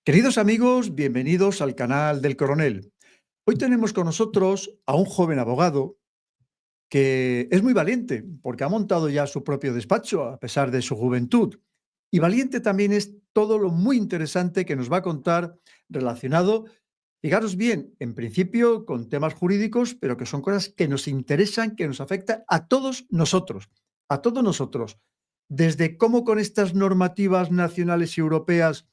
Queridos amigos, bienvenidos al canal del Coronel. Hoy tenemos con nosotros a un joven abogado que es muy valiente porque ha montado ya su propio despacho a pesar de su juventud. Y valiente también es todo lo muy interesante que nos va a contar relacionado, fijaros bien, en principio con temas jurídicos, pero que son cosas que nos interesan, que nos afectan a todos nosotros. Desde cómo con estas normativas nacionales y europeas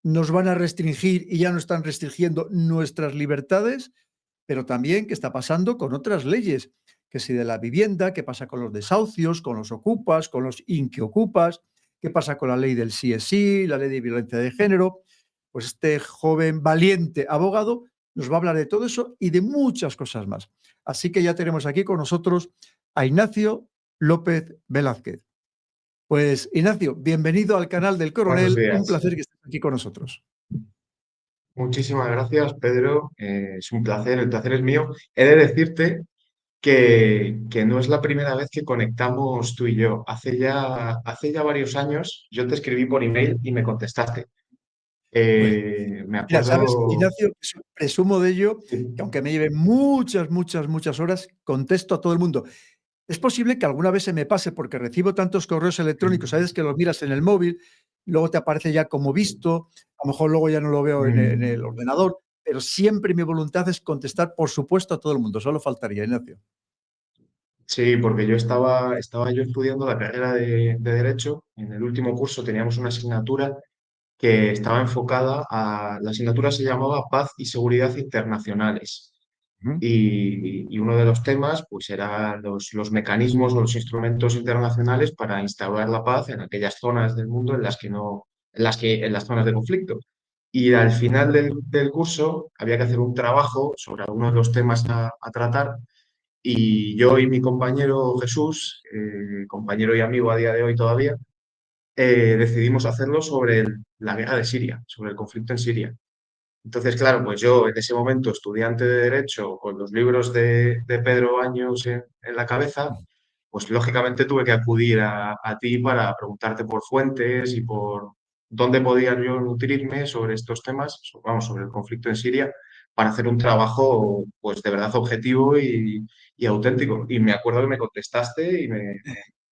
nos van a restringir y ya no están restringiendo nuestras libertades, pero también qué está pasando con otras leyes, que si de la vivienda, qué pasa con los desahucios, con los ocupas, con los inquiocupas, qué pasa con la ley del sí es sí, la ley de violencia de género. Pues este joven valiente abogado nos va a hablar de todo eso y de muchas cosas más. Así que ya tenemos aquí con nosotros a Ignacio López Velázquez. Pues Ignacio, bienvenido al canal del Buenos Coronel, un días. placer que estés aquí con nosotros. Muchísimas gracias, Pedro. Es un placer, el placer es mío. He de decirte que no es la primera vez que conectamos tú y yo. Hace ya varios años yo te escribí por email y me contestaste. Pues Me mira, sabes, acuerdo. Ignacio, presumo de ello, que aunque me lleve muchas horas, contesto a todo el mundo. Es posible que alguna vez se me pase porque recibo tantos correos electrónicos, sabes que los miras en el móvil, luego te aparece ya como visto, a lo mejor luego ya no lo veo en el Mm, ordenador, pero siempre mi voluntad es contestar, por supuesto, a todo el mundo, solo faltaría, Ignacio. Sí, porque yo estaba estudiando la carrera de Derecho. En el último curso teníamos una asignatura que estaba enfocada la asignatura se llamaba Paz y Seguridad Internacionales. Ujú. Y uno de los temas, pues, eran los mecanismos o los instrumentos internacionales para instaurar la paz en aquellas zonas del mundo en las que no, en las zonas de conflicto. Y al final del curso había que hacer un trabajo sobre algunos de los temas a tratar. Y yo y mi compañero Jesús, compañero y amigo a día de hoy todavía, decidimos hacerlo sobre la guerra de Siria, sobre el conflicto en Siria. Entonces, claro, pues yo en ese momento, estudiante de Derecho, con los libros de Pedro Baños en la cabeza, pues lógicamente tuve que acudir a ti para preguntarte por fuentes y por dónde podía yo nutrirme sobre estos temas, vamos, sobre el conflicto en Siria, para hacer un trabajo pues de verdad objetivo y auténtico. Y me acuerdo que me contestaste y me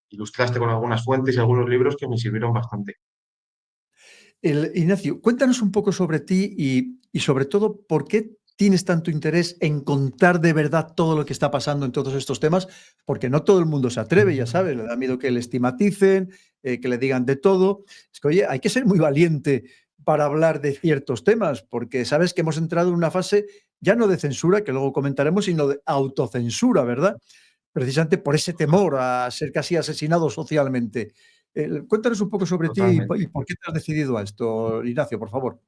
ilustraste con algunas fuentes y algunos libros que me sirvieron bastante. Ignacio, cuéntanos un poco sobre ti y sobre todo, ¿por qué tienes tanto interés en contar de verdad todo lo que está pasando en todos estos temas? Porque no todo el mundo se atreve, ya sabes, le da miedo que le estigmaticen, que le digan de todo. Es que, oye, hay que ser muy valiente para hablar de ciertos temas, porque sabes que hemos entrado en una fase ya no de censura, que luego comentaremos, sino de autocensura, ¿verdad? Precisamente por ese temor a ser casi asesinado socialmente. Cuéntanos un poco sobre ti y Totalmente. por qué te has decidido a esto, Ignacio, por favor.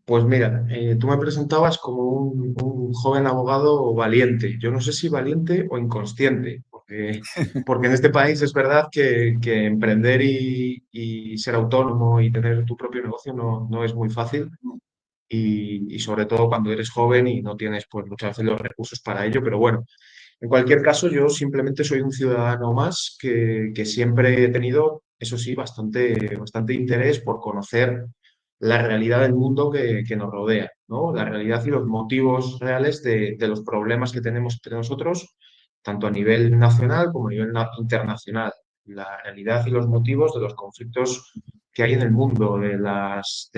Pues mira, tú me presentabas como un joven abogado valiente. Yo no sé si valiente o inconsciente, porque en este país es verdad que emprender y ser autónomo y tener tu propio negocio no es muy fácil y sobre todo cuando eres joven y no tienes pues muchas veces los recursos para ello, pero bueno, en cualquier caso yo simplemente soy un ciudadano más que siempre he tenido, eso sí, bastante interés por conocer la realidad del mundo que nos rodea, ¿no? La realidad y los motivos reales de los problemas que tenemos entre nosotros, tanto a nivel nacional como a nivel internacional. La realidad y los motivos de los conflictos que hay en el mundo, de las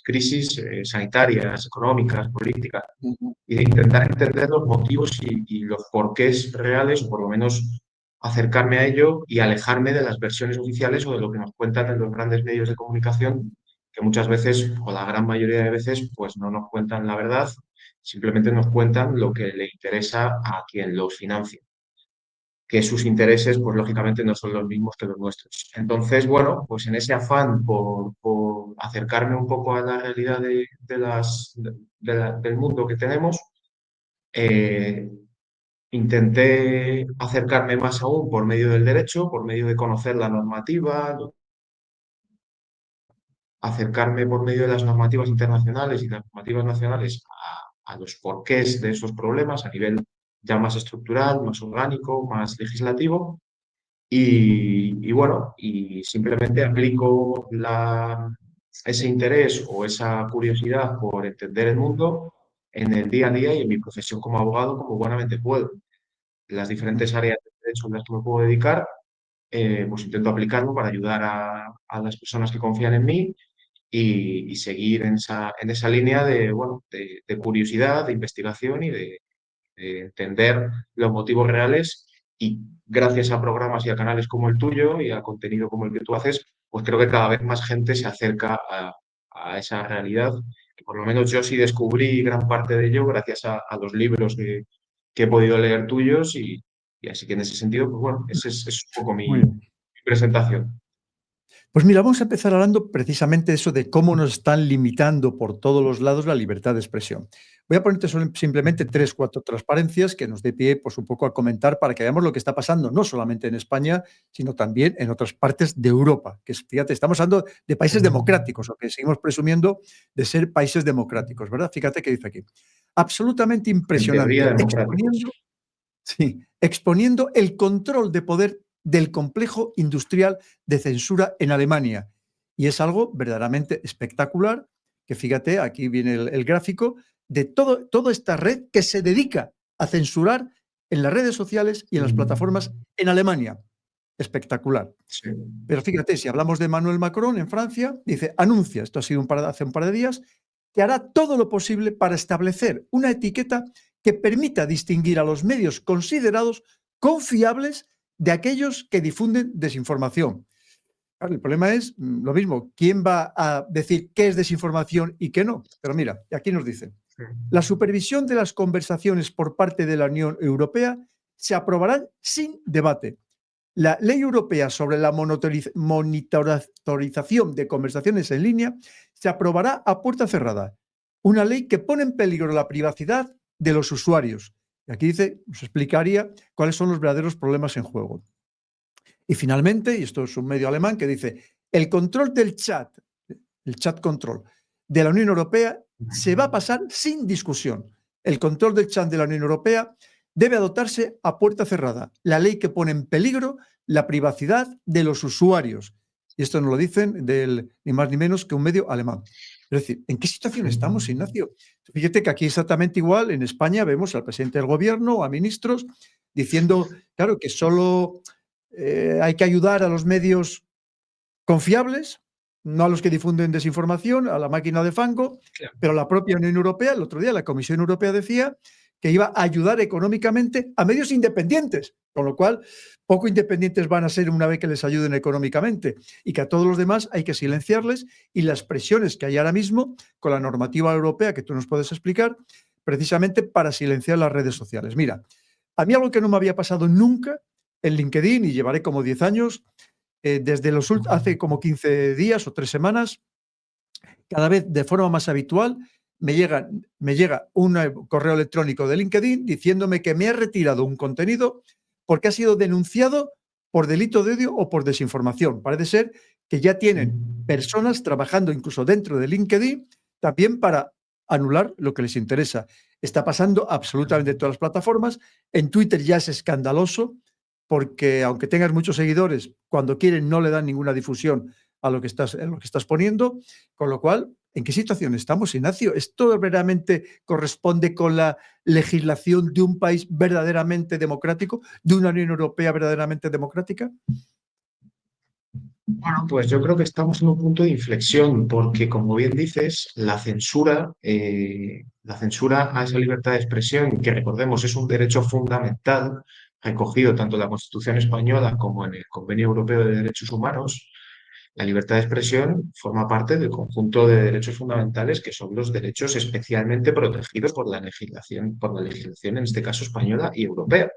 crisis sanitarias, económicas, políticas, Ujú. y de intentar entender los motivos y los porqués reales, o por lo menos acercarme a ello y alejarme de las versiones oficiales o de lo que nos cuentan en los grandes medios de comunicación, que muchas veces, o la gran mayoría de veces, pues no nos cuentan la verdad, simplemente nos cuentan lo que le interesa a quien los financia, que sus intereses, pues lógicamente no son los mismos que los nuestros. Entonces, bueno, pues en ese afán por acercarme un poco a la realidad del mundo que tenemos, eh, intenté acercarme más aún por medio del derecho, por medio de conocer la normativa, acercarme por medio de las normativas internacionales y las normativas nacionales a los porqués de esos problemas a nivel ya más estructural, más orgánico, más legislativo. Y bueno, y simplemente aplico ese interés o esa curiosidad por entender el mundo en el día a día y en mi profesión como abogado como buenamente puedo. Las diferentes Mm. áreas de derecho en las que me puedo dedicar, pues intento aplicarlo para ayudar a las personas que confían en mí y seguir en esa línea de, bueno, de curiosidad, de investigación y de entender los motivos reales y gracias a programas y a canales como el tuyo y a contenido como el que tú haces, pues creo que cada vez más gente se acerca a esa realidad. Que por lo menos yo sí descubrí gran parte de ello gracias a los libros que he podido leer tuyos y así que en ese sentido, pues bueno, ese es un poco Muy mi bien. presentación. Pues mira, vamos a empezar hablando precisamente de eso de cómo nos están limitando por todos los lados la libertad de expresión. Voy a ponerte simplemente tres, cuatro transparencias que nos dé pie, pues, un poco a comentar para que veamos lo que está pasando, no solamente en España, sino también en otras partes de Europa. Que fíjate, estamos hablando de países democráticos, o que seguimos presumiendo de ser países democráticos, ¿verdad? Fíjate que dice aquí. Absolutamente En teoría impresionante, democráticos. sí, exponiendo el control de poder del complejo industrial de censura en Alemania. Y es algo verdaderamente espectacular, que fíjate, aquí viene el gráfico, de toda esta red que se dedica a censurar en las redes sociales y en las plataformas en Alemania. Espectacular. Sí. Pero fíjate, si hablamos de Emmanuel Macron en Francia, dice, anuncia, esto ha sido hace un par de días, que hará todo lo posible para establecer una etiqueta que permita distinguir a los medios considerados confiables de aquellos que difunden desinformación. Claro, el problema es lo mismo, ¿quién va a decir qué es desinformación y qué no? Pero mira, aquí nos dicen, la supervisión de las conversaciones por parte de la Unión Europea se aprobará sin debate. La Ley Europea sobre la monitorización de conversaciones en línea se aprobará a puerta cerrada. Una ley que pone en peligro la privacidad de los usuarios. Y aquí dice, nos explicaría cuáles son los verdaderos problemas en juego. Y finalmente, y esto es un medio alemán que dice, el control del chat, el chat control de la Unión Europea se va a pasar sin discusión. El control del chat de la Unión Europea debe adoptarse a puerta cerrada. La ley que pone en peligro la privacidad de los usuarios. Y esto nos lo dicen ni más ni menos que un medio alemán. Es decir, ¿en qué situación estamos, Ignacio? Fíjate que aquí exactamente igual, en España vemos al presidente del gobierno o a ministros diciendo, claro, que solo hay que ayudar a los medios confiables, no a los que difunden desinformación, a la máquina de fango, pero la propia Unión Europea, el otro día la Comisión Europea decía que iba a ayudar económicamente a medios independientes, con lo cual poco independientes van a ser una vez que les ayuden económicamente y que a todos los demás hay que silenciarles y las presiones que hay ahora mismo con la normativa europea que tú nos puedes explicar, precisamente para silenciar las redes sociales. Mira, a mí algo que no me había pasado nunca en LinkedIn y llevaré como 10 años, desde hace como 15 días o 3 semanas, cada vez de forma más habitual, me llega un correo electrónico de LinkedIn diciéndome que me ha retirado un contenido porque ha sido denunciado por delito de odio o por desinformación. Parece ser que ya tienen personas trabajando incluso dentro de LinkedIn también para anular lo que les interesa. Está pasando absolutamente en todas las plataformas. En Twitter ya es escandaloso porque aunque tengas muchos seguidores, cuando quieren no le dan ninguna difusión a lo que estás poniendo, con lo cual, ¿en qué situación estamos, Ignacio? ¿Esto verdaderamente corresponde con la legislación de un país verdaderamente democrático, de una Unión Europea verdaderamente democrática? Bueno, pues yo creo que estamos en un punto de inflexión, porque como bien dices, la censura a esa libertad de expresión, que recordemos es un derecho fundamental, recogido tanto en la Constitución española como en el Convenio Europeo de Derechos Humanos, la libertad de expresión forma parte del conjunto de derechos fundamentales que son los derechos especialmente protegidos por la legislación, en este caso española y europea.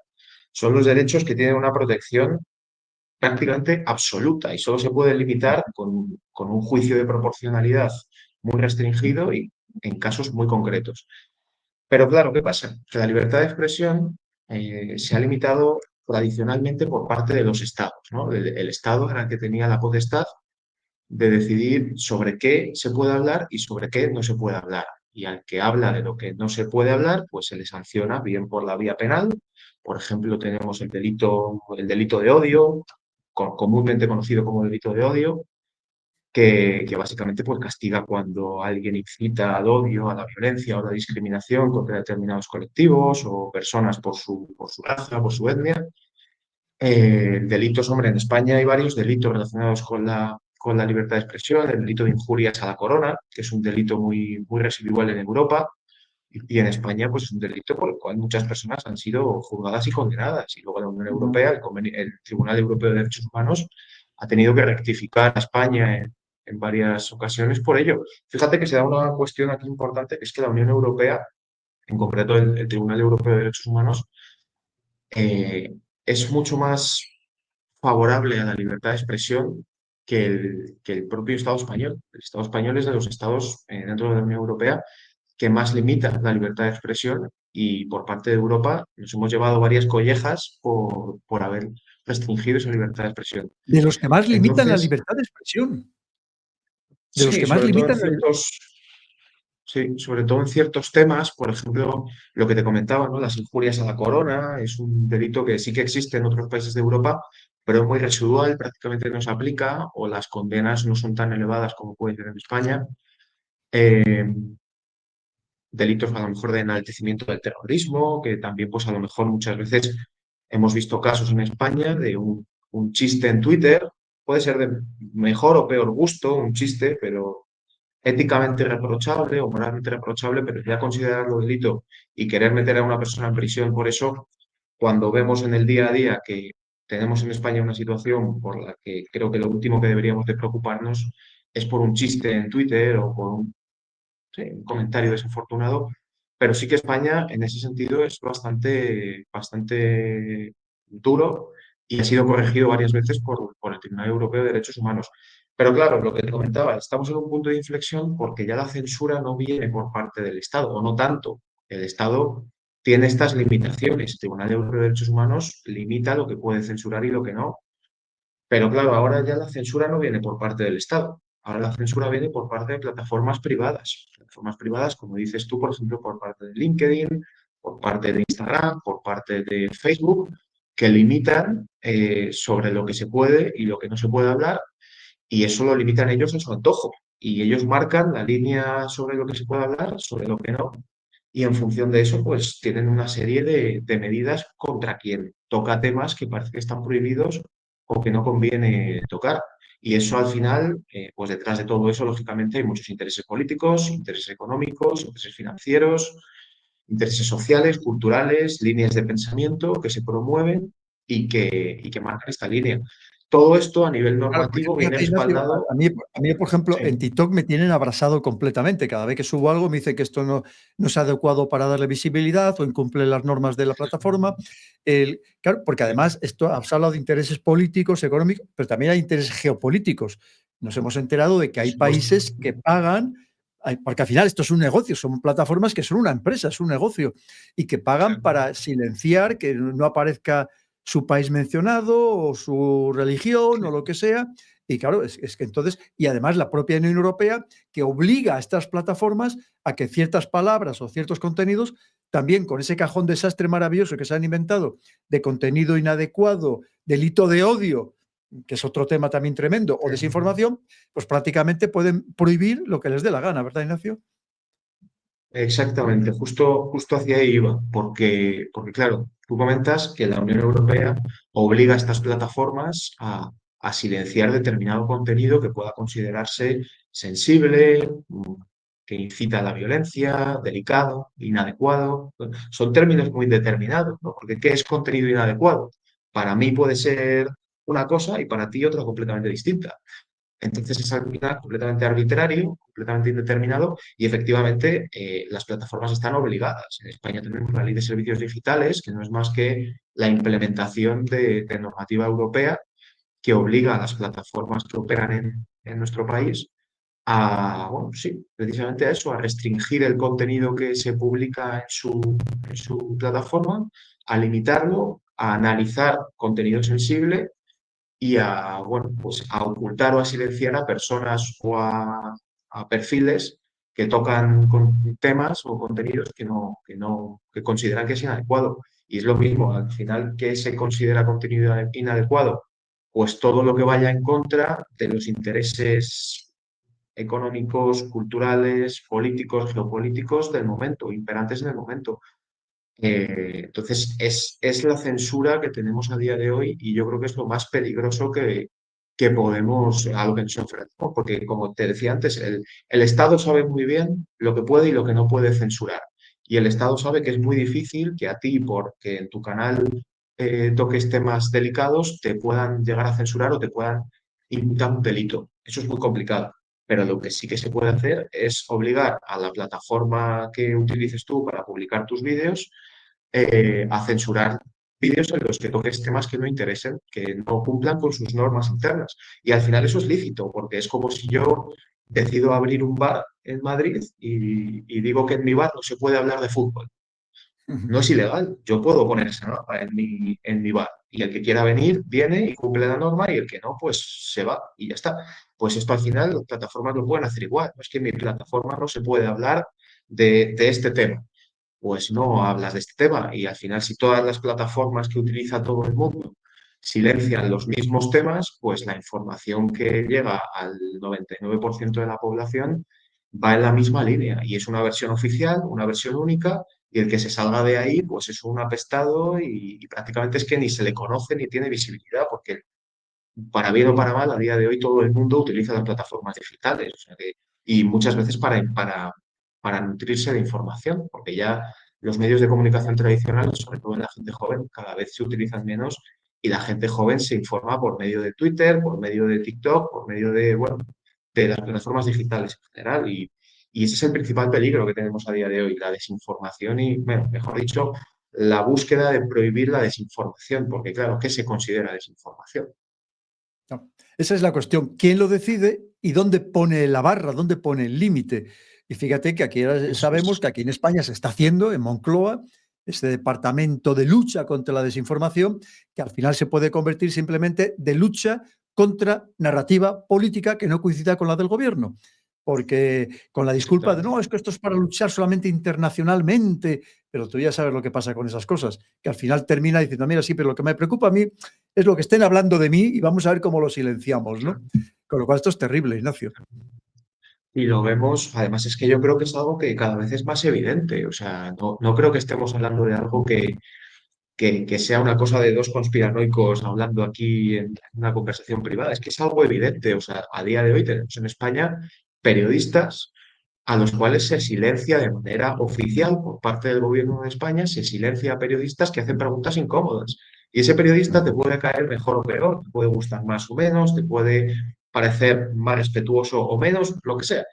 Son los derechos que tienen una protección prácticamente absoluta y solo se puede limitar con un juicio de proporcionalidad muy restringido y en casos muy concretos. Pero claro, ¿qué pasa? Que la libertad de expresión se ha limitado tradicionalmente por parte de los estados, ¿no? El Estado era el que tenía la potestad de decidir sobre qué se puede hablar y sobre qué no se puede hablar. Y al que habla de lo que no se puede hablar, pues se le sanciona bien por la vía penal. Por ejemplo, tenemos el delito de odio, comúnmente conocido como delito de odio, que básicamente pues, castiga cuando alguien incita al odio, a la violencia o a la discriminación contra determinados colectivos o personas por su raza, por su etnia. Delitos, hombre, en España hay varios delitos relacionados con la libertad de expresión, el delito de injurias a la corona, que es un delito muy residual en Europa, y en España pues, es un delito por el cual muchas personas han sido juzgadas y condenadas. Y luego la Unión Europea, el Tribunal Europeo de Derechos Humanos, ha tenido que rectificar a España en varias ocasiones por ello. Fíjate que se da una cuestión aquí importante, que es que la Unión Europea, en concreto el Tribunal Europeo de Derechos Humanos, eh, es mucho más favorable a la libertad de expresión que el propio Estado español. El Estado español es de los estados dentro de la Unión Europea que más limita la libertad de expresión y por parte de Europa nos hemos llevado varias collejas por haber restringido esa libertad de expresión. De los que más limitan la Entonces, libertad de expresión. De los sí, que más limitan la sí, sobre todo en ciertos temas, por ejemplo, lo que te comentaba, ¿no? Las injurias a la corona es un delito que sí que existe en otros países de Europa, pero es muy residual, prácticamente no se aplica o las condenas no son tan elevadas como puede ser en España. Eh, Delitos a lo mejor de enaltecimiento del terrorismo, que también pues a lo mejor muchas veces hemos visto casos en España de un chiste en Twitter, puede ser de mejor o peor gusto, un chiste, pero éticamente reprochable o moralmente reprochable, pero ya considerarlo delito y querer meter a una persona en prisión por eso, cuando vemos en el día a día que tenemos en España una situación por la que creo que lo último que deberíamos de preocuparnos es por un chiste en Twitter o por un comentario desafortunado, pero sí que España en ese sentido es bastante duro y ha sido corregido varias veces por el Tribunal Europeo de Derechos Humanos. Pero claro, lo que te comentaba, estamos en un punto de inflexión porque ya la censura no viene por parte del Estado, o no tanto. El Estado tiene estas limitaciones. El Tribunal Europeo de Derechos Humanos limita lo que puede censurar y lo que no. Pero claro, ahora ya la censura no viene por parte del Estado. Ahora la censura viene por parte de plataformas privadas. Plataformas privadas, como dices tú, por ejemplo, por parte de LinkedIn, por parte de Instagram, por parte de Facebook, que limitan sobre lo que se puede y lo que no se puede hablar, y eso lo limitan ellos a su antojo. Y ellos marcan la línea sobre lo que se puede hablar, sobre lo que no, y en función de eso, pues tienen una serie de medidas contra quien toca temas que parece que están prohibidos o que no conviene tocar. Y eso al final, pues detrás de todo eso, lógicamente, hay muchos intereses políticos, intereses económicos, intereses financieros, intereses sociales, culturales, líneas de pensamiento que se promueven y que marcan esta línea. Todo esto a nivel Claro, porque normativo viene fíjate, Ignacio, respaldado. a mí, por ejemplo, Sí, en TikTok me tienen abrazado completamente. Cada vez que subo algo me dice que esto no es adecuado para darle visibilidad o incumple las normas de la plataforma. Claro, porque sí, además esto has hablado de intereses políticos, económicos, pero también hay intereses geopolíticos. Nos hemos enterado de que por hay supuesto. países que pagan, porque al final esto es un negocio, son plataformas que son una empresa, es un negocio, y que pagan para silenciar, que no aparezca su país mencionado o su religión o lo que sea. Y claro, es que entonces, y además la propia Unión Europea que obliga a estas plataformas a que ciertas palabras o ciertos contenidos, también con ese cajón desastre maravilloso que se han inventado de contenido inadecuado, delito de odio, que es otro tema también tremendo, o desinformación, pues prácticamente pueden prohibir lo que les dé la gana, ¿verdad, Ignacio? Exactamente, justo hacia ahí iba, porque claro, tú comentas que la Unión Europea obliga a estas plataformas a silenciar determinado contenido que pueda considerarse sensible, que incita a la violencia, delicado, inadecuado. Son términos muy determinados, ¿no? Porque ¿qué es contenido inadecuado? Para mí puede ser una cosa y para ti otra completamente distinta. Entonces es al final completamente arbitrario, completamente indeterminado y efectivamente las plataformas están obligadas. En España tenemos la Ley de Servicios Digitales, que no es más que la implementación de normativa europea que obliga a las plataformas que operan en nuestro país a, bueno, sí, precisamente a eso, a restringir el contenido que se publica en su plataforma, a limitarlo, a analizar contenido sensible y a, bueno, pues a ocultar o a silenciar a personas o a perfiles que tocan con temas o contenidos que consideran que es inadecuado. Y es lo mismo, al final, ¿qué se considera contenido inadecuado? Pues todo lo que vaya en contra de los intereses económicos, culturales, políticos, geopolíticos del momento, imperantes en el momento. Entonces, es la censura que tenemos a día de hoy y yo creo que es lo más peligroso que podemos, a lo que nos enfrentamos, porque como te decía antes, el Estado sabe muy bien lo que puede y lo que no puede censurar. Y el Estado sabe que es muy difícil que a ti, porque en tu canal toques temas delicados, te puedan llegar a censurar o te puedan imputar un delito. Eso es muy complicado. Pero lo que sí que se puede hacer es obligar a la plataforma que utilices tú para publicar tus vídeos a censurar vídeos en los que toques temas que no interesen, que no cumplan con sus normas internas. Y al final eso es lícito, porque es como si yo decido abrir un bar en Madrid y digo que en mi bar no se puede hablar de fútbol. No es ilegal, yo puedo poner esa norma en mi bar. Y el que quiera venir, viene y cumple la norma y el que no, pues se va y ya está. Pues esto al final las plataformas lo pueden hacer igual. No es que en mi plataforma no se puede hablar de este tema, pues no hablas de este tema. Y al final, si todas las plataformas que utiliza todo el mundo silencian los mismos temas, pues la información que llega al 99% de la población va en la misma línea. Y es una versión oficial, una versión única, y el que se salga de ahí, pues es un apestado y prácticamente es que ni se le conoce ni tiene visibilidad, porque para bien o para mal, a día de hoy todo el mundo utiliza las plataformas digitales, o sea y muchas veces para nutrirse de información, porque ya los medios de comunicación tradicionales, sobre todo en la gente joven, cada vez se utilizan menos y la gente joven se informa por medio de Twitter, por medio de TikTok, por medio de, bueno, de las plataformas digitales en general. Y ese es el principal peligro que tenemos a día de hoy, la desinformación y, bueno, mejor dicho, la búsqueda de prohibir la desinformación, porque claro, ¿qué se considera desinformación? No, esa es la cuestión. ¿Quién lo decide y dónde pone la barra, dónde pone el límite? Y fíjate que aquí ahora Eso sabemos es. que aquí en España se está haciendo, en Moncloa, este departamento de lucha contra la desinformación, que al final se puede convertir simplemente de lucha contra narrativa política que no coincida con la del gobierno. Porque con la disculpa de Exactamente. no, es que esto es para luchar solamente internacionalmente, pero tú ya sabes lo que pasa con esas cosas, que al final termina diciendo, mira, sí, pero lo que me preocupa a mí es lo que estén hablando de mí y vamos a ver cómo lo silenciamos, ¿no? Con lo cual esto es terrible, Ignacio. Y lo vemos, además es que yo creo que es algo que cada vez es más evidente, o sea, no creo que estemos hablando de algo que sea una cosa de dos conspiranoicos hablando aquí en una conversación privada, es que es algo evidente, o sea, a día de hoy tenemos en España periodistas a los cuales se silencia de manera oficial por parte del gobierno de España, se silencia a periodistas que hacen preguntas incómodas. Y ese periodista te puede caer mejor o peor, te puede gustar más o menos, te puede parecer más respetuoso o menos, lo que sea.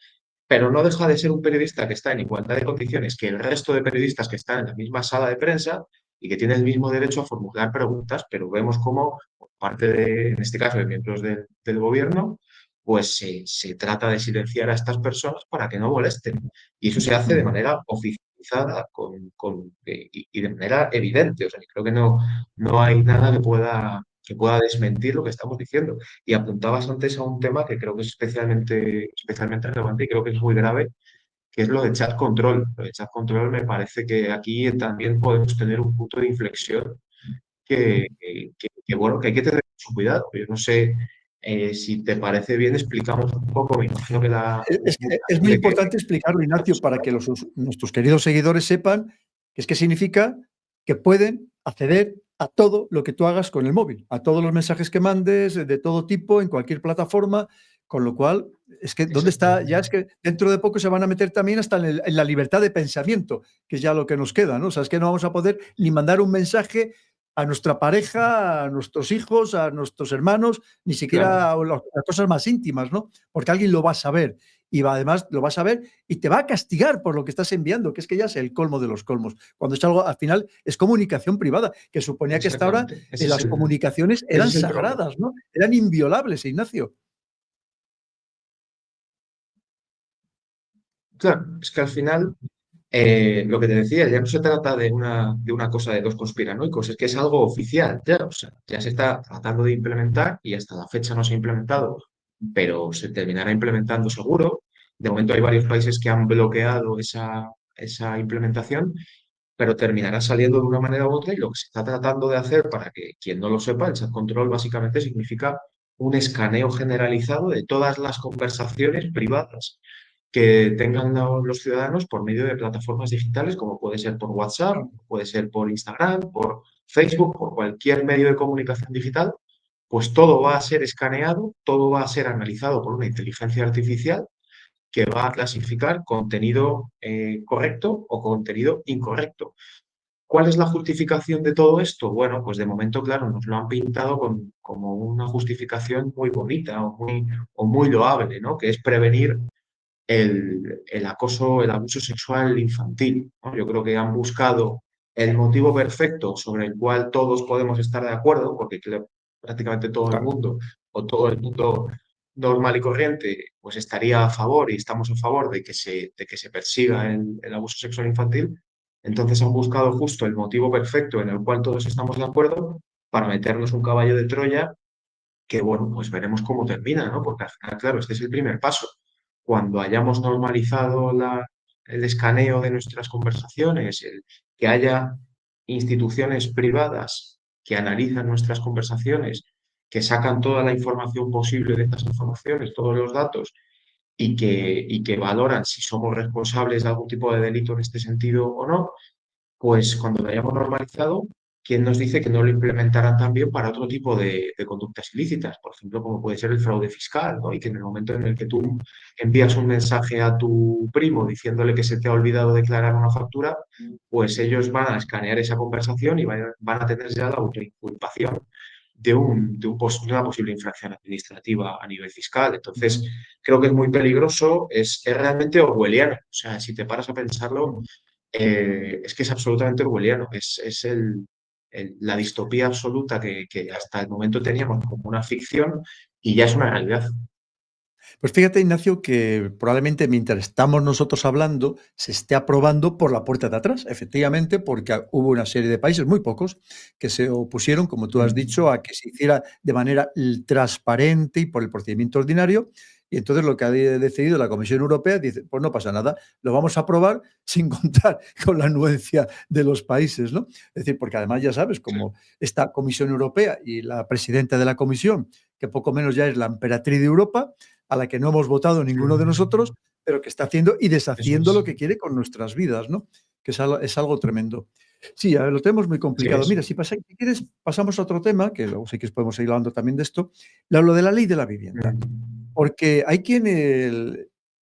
Pero no deja de ser un periodista que está en igualdad de condiciones que el resto de periodistas que están en la misma sala de prensa y que tiene el mismo derecho a formular preguntas, pero vemos cómo, por parte de, en este caso, de miembros del gobierno, pues se trata de silenciar a estas personas para que no molesten. Y eso se hace de manera oficializada y de manera evidente. O sea, creo que no hay nada que pueda desmentir lo que estamos diciendo. Y apuntabas antes a un tema que creo que es especialmente relevante y creo que es muy grave, que es lo de chat control. Lo de chat control me parece que aquí también podemos tener un punto de inflexión bueno, que hay que tener mucho cuidado. Yo no sé si te parece bien, explicamos un poco, me imagino que Es muy de que importante explicarlo, Ignacio, para que nuestros queridos seguidores sepan que es que significa que pueden acceder a todo lo que tú hagas con el móvil, a todos los mensajes que mandes, de todo tipo, en cualquier plataforma, con lo cual Es que, ¿dónde está? Ya es Exactamente. que dentro de poco se van a meter también hasta en la libertad de pensamiento, que es ya lo que nos queda, ¿no? O sea, es que no vamos a poder ni mandar un mensaje a nuestra pareja, a nuestros hijos, a nuestros hermanos, ni Claro, siquiera las cosas más íntimas, ¿no? Porque alguien lo va a saber y va, además lo va a saber y te va a castigar por lo que estás enviando, que es que ya es el colmo de los colmos. Cuando es algo, al final, es comunicación privada, que suponía que hasta ahora exactamente. Ese es las comunicaciones ese eran es el problema. sagradas, ¿no? Eran inviolables, Ignacio. Claro, es que al final, lo que te decía, ya no se trata de una cosa de dos conspiranoicos, es que es algo oficial ya, o sea, ya se está tratando de implementar y hasta la fecha no se ha implementado, pero se terminará implementando seguro. De momento hay varios países que han bloqueado esa implementación, pero terminará saliendo de una manera u otra y lo que se está tratando de hacer, para que quien no lo sepa, el chat control básicamente significa un escaneo generalizado de todas las conversaciones privadas que tengan los ciudadanos por medio de plataformas digitales, como puede ser por WhatsApp, puede ser por Instagram, por Facebook, por cualquier medio de comunicación digital, pues todo va a ser escaneado, todo va a ser analizado por una inteligencia artificial que va a clasificar contenido correcto o contenido incorrecto. ¿Cuál es la justificación de todo esto? Bueno, pues de momento, claro, nos lo han pintado como una justificación muy bonita o muy loable, ¿no? Que es prevenir el acoso, el abuso sexual infantil, ¿no? Yo creo que han buscado el motivo perfecto sobre el cual todos podemos estar de acuerdo, porque prácticamente todo el Claro. mundo o todo el mundo normal y corriente pues estaría a favor y estamos a favor de que se persiga el abuso sexual infantil. Entonces han buscado justo el motivo perfecto en el cual todos estamos de acuerdo para meternos un caballo de Troya que bueno, pues veremos cómo termina, ¿no? Porque al final, claro, este es el primer paso. Cuando hayamos normalizado el escaneo de nuestras conversaciones, el que haya instituciones privadas que analizan nuestras conversaciones, que sacan toda la información posible de estas informaciones, todos los datos, y que valoran si somos responsables de algún tipo de delito en este sentido o no, pues cuando lo hayamos normalizado, ¿quién nos dice que no lo implementarán también para otro tipo de conductas ilícitas? Por ejemplo, como puede ser el fraude fiscal, ¿no? Y que en el momento en el que tú envías un mensaje a tu primo diciéndole que se te ha olvidado declarar una factura, pues ellos van a escanear esa conversación y van a tener ya la autoinculpación de una posible infracción administrativa a nivel fiscal. Entonces, creo que es muy peligroso, es realmente orwelliano. O sea, si te paras a pensarlo, es que es absolutamente orwelliano, es la distopía absoluta que hasta el momento teníamos como una ficción y ya es una realidad. Pues fíjate, Ignacio, que probablemente mientras estamos nosotros hablando, se esté aprobando por la puerta de atrás, efectivamente, porque hubo una serie de países, muy pocos, que se opusieron, como tú has dicho, a que se hiciera de manera transparente y por el procedimiento ordinario. Y entonces lo que ha decidido la Comisión Europea dice, pues no pasa nada, lo vamos a aprobar sin contar con la anuencia de los países, ¿no? Es decir, porque además ya sabes, como esta Comisión Europea y la presidenta de la Comisión, que poco menos ya es la emperatriz de Europa, a la que no hemos votado ninguno de nosotros, pero que está haciendo y Eso deshaciendo lo es. que quiere con nuestras vidas, ¿no? Que es algo tremendo. Sí, a ver, lo tenemos muy Sí complicado. es. Mira, si quieres, pasamos a otro tema, que luego sí que podemos seguir hablando también de esto, lo de la ley de la vivienda. Porque hay quien,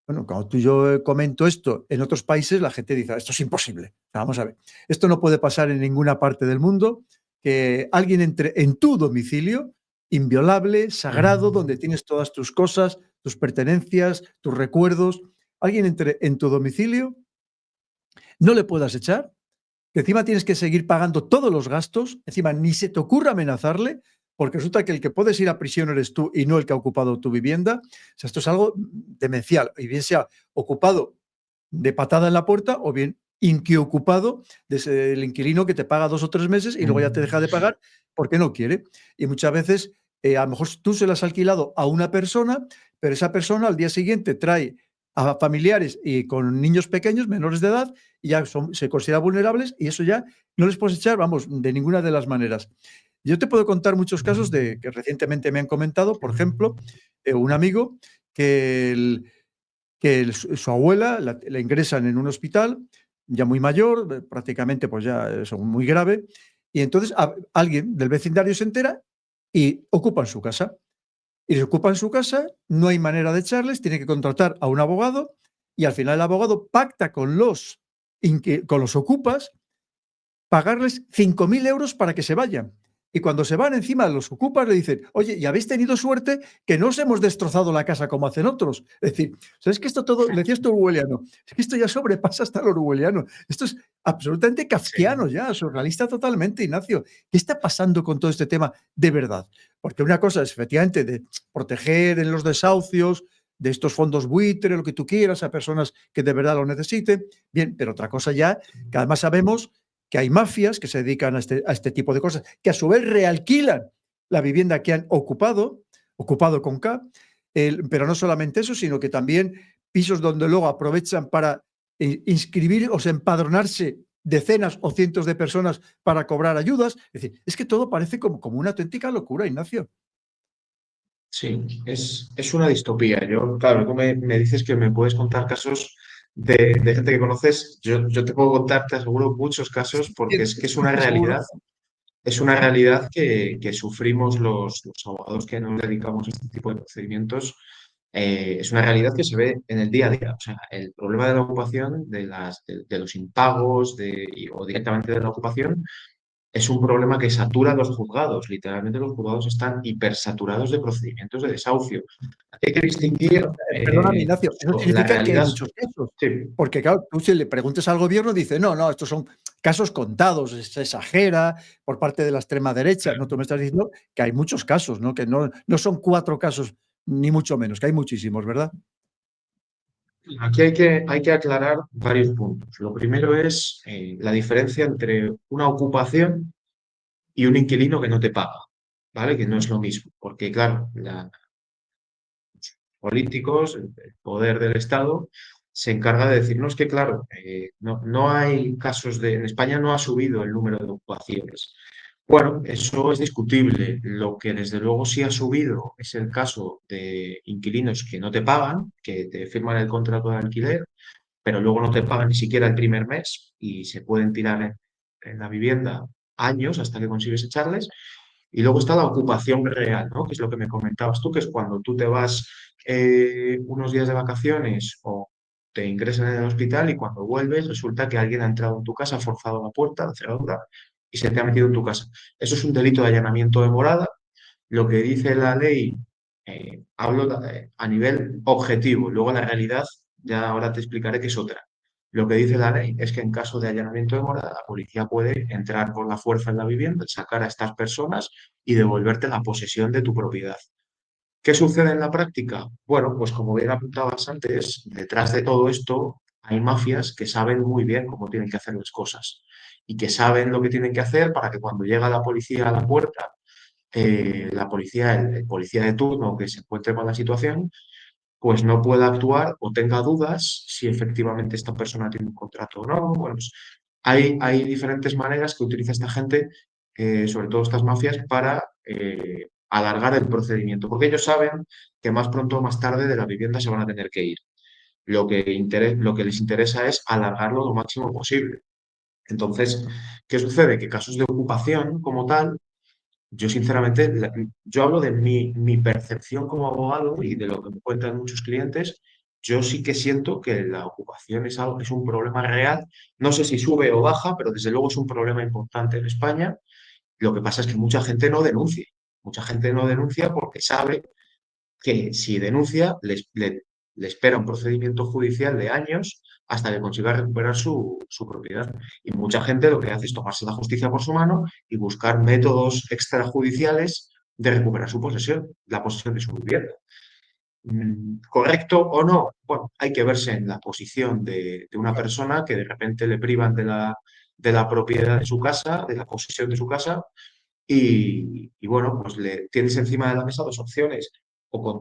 bueno, cuando tú y yo comento esto en otros países, la gente dice, esto es imposible. Vamos a ver, esto no puede pasar en ninguna parte del mundo, que alguien entre en tu domicilio, inviolable, sagrado, donde tienes todas tus cosas, tus pertenencias, tus recuerdos, alguien entre en tu domicilio, no le puedas echar, que encima tienes que seguir pagando todos los gastos, encima ni se te ocurra amenazarle, porque resulta que el que puedes ir a prisión eres tú y no el que ha ocupado tu vivienda. O sea, esto es algo demencial, y bien sea ocupado de patada en la puerta o bien inquiocupado desde el inquilino que te paga 2 o 3 meses y luego ya te deja de pagar porque no quiere. Y muchas veces, a lo mejor tú se lo has alquilado a una persona, pero esa persona al día siguiente trae a familiares y con niños pequeños, menores de edad, y ya se consideran vulnerables y eso ya no les puedes echar, vamos, de ninguna de las maneras. Yo te puedo contar muchos casos de que recientemente me han comentado, por ejemplo, un amigo que su abuela la ingresan en un hospital, ya muy mayor, prácticamente pues ya eso, muy grave, y entonces alguien del vecindario se entera y ocupan su casa. y les ocupan su casa, no hay manera de echarles, tiene que contratar a un abogado y al final el abogado pacta con los ocupas pagarles 5.000 euros para que se vayan. Y cuando se van encima los ocupas le dicen, oye, y habéis tenido suerte que no os hemos destrozado la casa como hacen otros. Es decir, ¿sabes que esto todo, le decía esto orwelliano, es que esto ya sobrepasa hasta lo orwelliano. Esto es absolutamente Sí. kafkiano ya, surrealista totalmente, Ignacio. ¿Qué está pasando con todo este tema de verdad? Porque una cosa es efectivamente de proteger en los desahucios, de estos fondos buitre, lo que tú quieras, a personas que de verdad lo necesiten. Bien, pero otra cosa ya, que además sabemos que hay mafias que se dedican a este tipo de cosas, que a su vez realquilan la vivienda que han ocupado con K, pero no solamente eso, sino que también pisos donde luego aprovechan para inscribir o empadronarse decenas o cientos de personas para cobrar ayudas. Es decir, es que todo parece como una auténtica locura, Ignacio. Sí, es una distopía. Yo, claro, tú me dices que me puedes contar casos de gente que conoces. Yo te puedo contar, te aseguro, muchos casos porque es que Estoy seguro. es una realidad que sufrimos los abogados que nos dedicamos a este tipo de procedimientos. Es una realidad que se ve en el día a día. O sea, el problema de la ocupación, de los impagos o directamente de la ocupación, es un problema que satura los juzgados. Literalmente los juzgados están hipersaturados de procedimientos de desahucio. Hay que distinguir Perdóname, Ignacio, eso la significa que hay realidad. muchos casos. Sí, Porque, claro, tú si le preguntas al gobierno, dice, no, no, estos son casos contados, se exagera por parte de la extrema derecha. No, tú me estás diciendo que hay muchos casos, ¿no? Que no son 4 casos, ni mucho menos, que hay muchísimos, ¿verdad? aquí hay que aclarar varios puntos. Lo primero es la diferencia entre una ocupación y un inquilino que no te paga, ¿vale? Que no es lo mismo, porque claro, los políticos, el poder del Estado, se encarga de decirnos que, claro, no hay casos en España no ha subido el número de ocupaciones. Bueno, eso es discutible. Lo que desde luego sí ha subido es el caso de inquilinos que no te pagan, que te firman el contrato de alquiler, pero luego no te pagan ni siquiera el primer mes y se pueden tirar en la vivienda años hasta que consigues echarles. Y luego está la ocupación real, ¿no? Que es lo que me comentabas tú, que es cuando tú te vas unos días de vacaciones o te ingresan en el hospital y cuando vuelves resulta que alguien ha entrado en tu casa, ha forzado la puerta, la cerradura y se te ha metido en tu casa. Eso es un delito de allanamiento de morada. Lo que dice la ley, hablo a nivel objetivo, luego la realidad, ya ahora te explicaré que es otra. Lo que dice la ley es que en caso de allanamiento de morada, la policía puede entrar por la fuerza en la vivienda, sacar a estas personas y devolverte la posesión de tu propiedad. ¿Qué sucede en la práctica? Bueno, pues como bien apuntabas antes, detrás de todo esto hay mafias que saben muy bien cómo tienen que hacer las cosas y que saben lo que tienen que hacer para que cuando llega la policía a la puerta, la policía, el policía de turno que se encuentre con la situación, pues no pueda actuar o tenga dudas si efectivamente esta persona tiene un contrato o no. Bueno, pues hay diferentes maneras que utiliza esta gente, sobre todo estas mafias, para alargar el procedimiento, porque ellos saben que más pronto o más tarde de la vivienda se van a tener que ir. Lo que les interesa es alargarlo lo máximo posible. Entonces, ¿qué sucede? Que casos de ocupación como tal, yo sinceramente, yo hablo de mi percepción como abogado y de lo que me cuentan muchos clientes. Yo sí que siento que la ocupación es algo, es un problema real. No sé si sube o baja, pero desde luego es un problema importante en España. Lo que pasa es que mucha gente no denuncia. Mucha gente no denuncia porque sabe que si denuncia le espera un procedimiento judicial de años hasta que consiga recuperar su propiedad. Y mucha gente lo que hace es tomarse la justicia por su mano y buscar métodos extrajudiciales de recuperar su posesión, la posesión de su vivienda. ¿Correcto o no? Bueno, hay que verse en la posición de una persona que de repente le privan de la propiedad de su casa, de la posesión de su casa, y bueno, pues le tienes encima de la mesa dos opciones.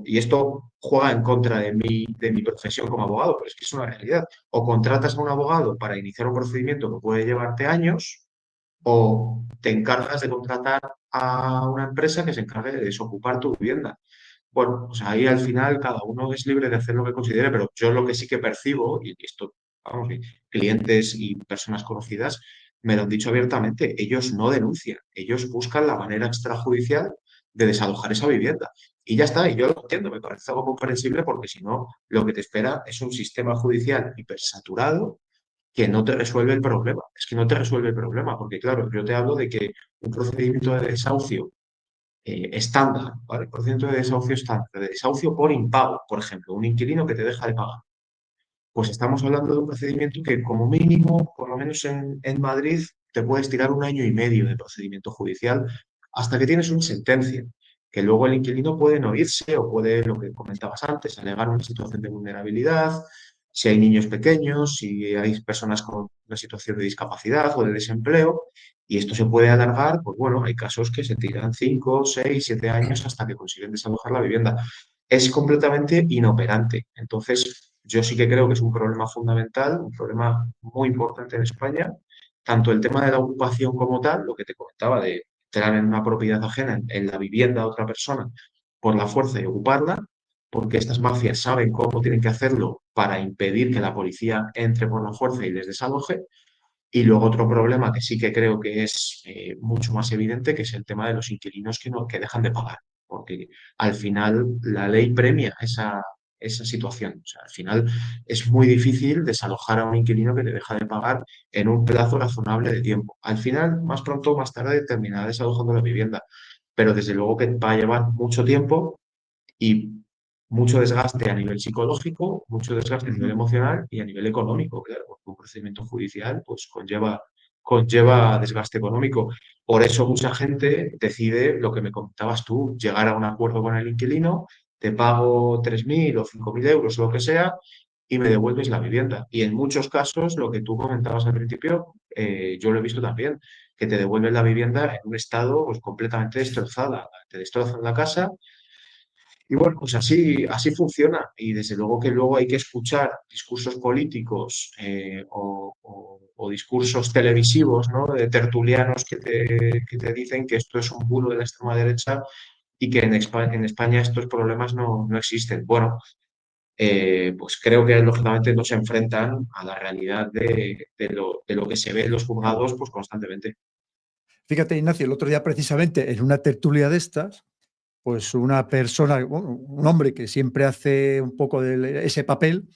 Y esto juega en contra de mi profesión como abogado, pero es que es una realidad. O contratas a un abogado para iniciar un procedimiento que puede llevarte años, o te encargas de contratar a una empresa que se encargue de desocupar tu vivienda. Bueno, pues ahí al final cada uno es libre de hacer lo que considere, pero yo lo que sí que percibo, y esto, vamos, y clientes y personas conocidas me lo han dicho abiertamente, ellos no denuncian, ellos buscan la manera extrajudicial de desalojar esa vivienda. Y ya está, y yo lo entiendo, me parece algo comprensible porque si no, lo que te espera es un sistema judicial hipersaturado que no te resuelve el problema. Es que no te resuelve el problema, porque claro, yo te hablo de que un procedimiento de desahucio estándar, ¿vale? Procedimiento de desahucio estándar, de desahucio por impago, por ejemplo, un inquilino que te deja de pagar. Pues estamos hablando de un procedimiento que como mínimo, por lo menos en Madrid, te puedes tirar 1 año y medio de procedimiento judicial hasta que tienes una sentencia, que luego el inquilino puede no irse o puede, lo que comentabas antes, alegar una situación de vulnerabilidad, si hay niños pequeños, si hay personas con una situación de discapacidad o de desempleo, y esto se puede alargar, pues bueno, hay casos que se tiran 5, 6, 7 años hasta que consiguen desalojar la vivienda. Es completamente inoperante. Entonces, yo sí que creo que es un problema fundamental, un problema muy importante en España, tanto el tema de la ocupación como tal, lo que te comentaba de entrar en una propiedad ajena, en la vivienda de otra persona, por la fuerza y ocuparla, porque estas mafias saben cómo tienen que hacerlo para impedir que la policía entre por la fuerza y les desaloje. Y luego otro problema que sí que creo que es mucho más evidente, que es el tema de los inquilinos que, no, que dejan de pagar, porque al final la ley premia esa situación. O sea, al final es muy difícil desalojar a un inquilino que te deja de pagar en un plazo razonable de tiempo. Al final, más pronto o más tarde, terminará desalojando la vivienda, pero desde luego que va a llevar mucho tiempo y mucho desgaste a nivel psicológico, mucho desgaste a nivel Ujú. emocional y a nivel económico, claro, porque un procedimiento judicial pues conlleva desgaste económico. Por eso mucha gente decide, lo que me comentabas tú, llegar a un acuerdo con el inquilino, te pago 3.000 o 5.000 euros o lo que sea y me devuelves la vivienda. Y en muchos casos, lo que tú comentabas al principio, yo lo he visto también, que te devuelven la vivienda en un estado pues, completamente destrozada. Te destrozan la casa y bueno, pues así funciona. Y desde luego que luego hay que escuchar discursos políticos o discursos televisivos, ¿no? De tertulianos que te dicen que esto es un bulo de la extrema derecha y que en España estos problemas no existen. Bueno, pues creo que lógicamente no se enfrentan a la realidad de lo que se ve en los juzgados pues constantemente. Fíjate, Ignacio, el otro día precisamente en una tertulia de estas, pues una persona, bueno, un hombre que siempre hace un poco de ese papel,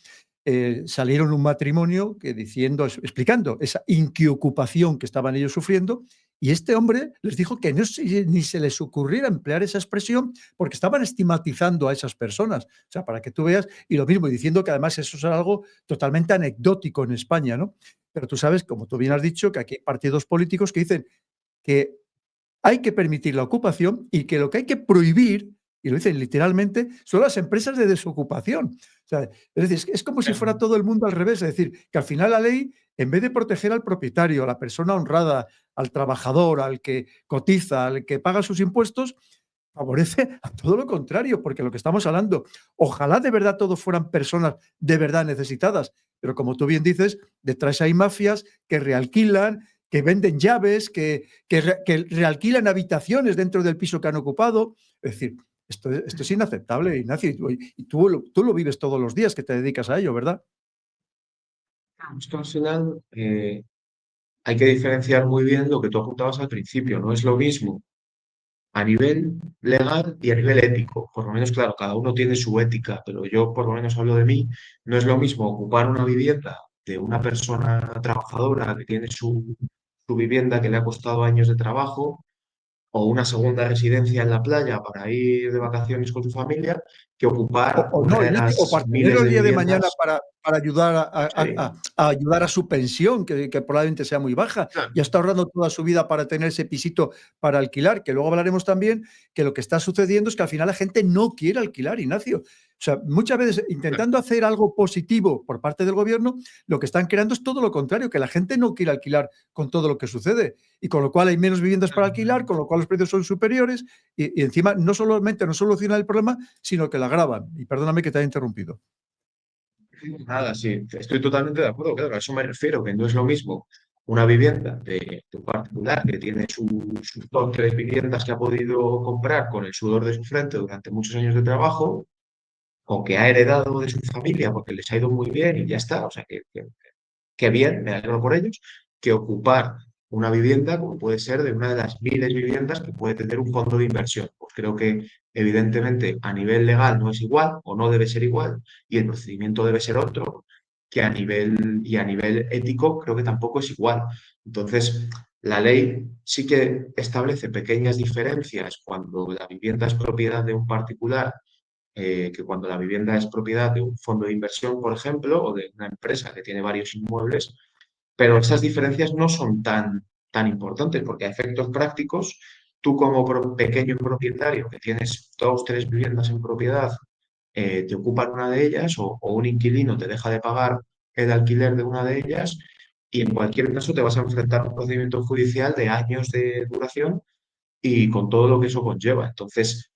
salieron un matrimonio que diciendo, explicando esa inquiocupación que estaban ellos sufriendo, y este hombre les dijo que ni se les ocurriera emplear esa expresión porque estaban estigmatizando a esas personas. O sea, para que tú veas, y lo mismo, diciendo que además eso es algo totalmente anecdótico en España, ¿no? Pero tú sabes, como tú bien has dicho, que aquí hay partidos políticos que dicen que hay que permitir la ocupación y que lo que hay que prohibir, y lo dicen literalmente, son las empresas de desocupación. O sea, es decir, es como si fuera todo el mundo al revés, es decir, que al final la ley, en vez de proteger al propietario, a la persona honrada, al trabajador, al que cotiza, al que paga sus impuestos, favorece a todo lo contrario, porque lo que estamos hablando, ojalá de verdad todos fueran personas de verdad necesitadas, pero como tú bien dices, detrás hay mafias que realquilan, que venden llaves, que realquilan habitaciones dentro del piso que han ocupado. Es decir, esto es inaceptable, Ignacio, y tú lo vives todos los días que te dedicas a ello, ¿verdad? Esto al final hay que diferenciar muy bien lo que tú apuntabas al principio. No es lo mismo a nivel legal y a nivel ético. Por lo menos, claro, cada uno tiene su ética, pero yo por lo menos hablo de mí. No es lo mismo ocupar una vivienda de una persona trabajadora que tiene su vivienda que le ha costado años de trabajo o una segunda residencia en la playa para ir de vacaciones con su familia que ocupar O no, una de Ignacio, o las para miles tenerlo el de día de mañana viviendas. para ayudar Sí, a ayudar a su pensión, que probablemente sea muy baja, claro. y está ahorrando toda su vida para tener ese pisito para alquilar, que luego hablaremos también que lo que está sucediendo es que al final la gente no quiere alquilar, Ignacio. O sea, muchas veces Claro. intentando hacer algo positivo por parte del gobierno, lo que están creando es todo lo contrario, que la gente no quiere alquilar con todo lo que sucede, y con lo cual hay menos viviendas para alquilar, con lo cual los precios son superiores, y encima no solamente no soluciona el problema, sino que la agravan. Y perdóname que te haya interrumpido. Nada, sí, estoy totalmente de acuerdo, claro, a eso me refiero, que no es lo mismo una vivienda de un particular que tiene sus dos, tres viviendas que ha podido comprar con el sudor de su frente durante muchos años de trabajo, o que ha heredado de su familia porque les ha ido muy bien y ya está, o sea, que bien, me alegro por ellos, que ocupar una vivienda como puede ser de una de las miles de viviendas que puede tener un fondo de inversión. Pues creo que evidentemente a nivel legal no es igual o no debe ser igual y el procedimiento debe ser otro, que a nivel ético creo que tampoco es igual. Entonces, la ley sí que establece pequeñas diferencias cuando la vivienda es propiedad de un particular, que cuando la vivienda es propiedad de un fondo de inversión, por ejemplo, o de una empresa que tiene varios inmuebles, pero esas diferencias no son tan importantes porque a efectos prácticos, tú como pequeño propietario que tienes dos, tres viviendas en propiedad, te ocupan una de ellas o un inquilino te deja de pagar el alquiler de una de ellas y en cualquier caso te vas a enfrentar a un procedimiento judicial de años de duración y con todo lo que eso conlleva. Entonces,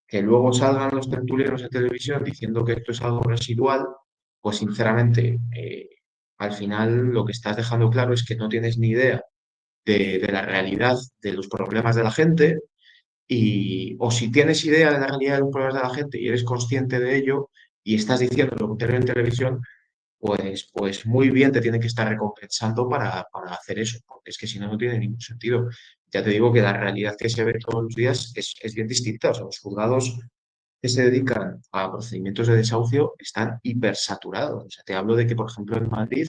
que luego salgan los tertulianos en televisión diciendo que esto es algo residual, pues sinceramente, al final lo que estás dejando claro es que no tienes ni idea de la realidad de los problemas de la gente y, o si tienes idea de la realidad de los problemas de la gente y eres consciente de ello y estás diciendo lo que te en televisión, pues muy bien te tiene que estar recompensando para hacer eso, porque es que si no, no tiene ningún sentido. Ya te digo que la realidad que se ve todos los días es bien distinta. O sea, los juzgados que se dedican a procedimientos de desahucio están hipersaturados. O sea, te hablo de que, por ejemplo, en Madrid,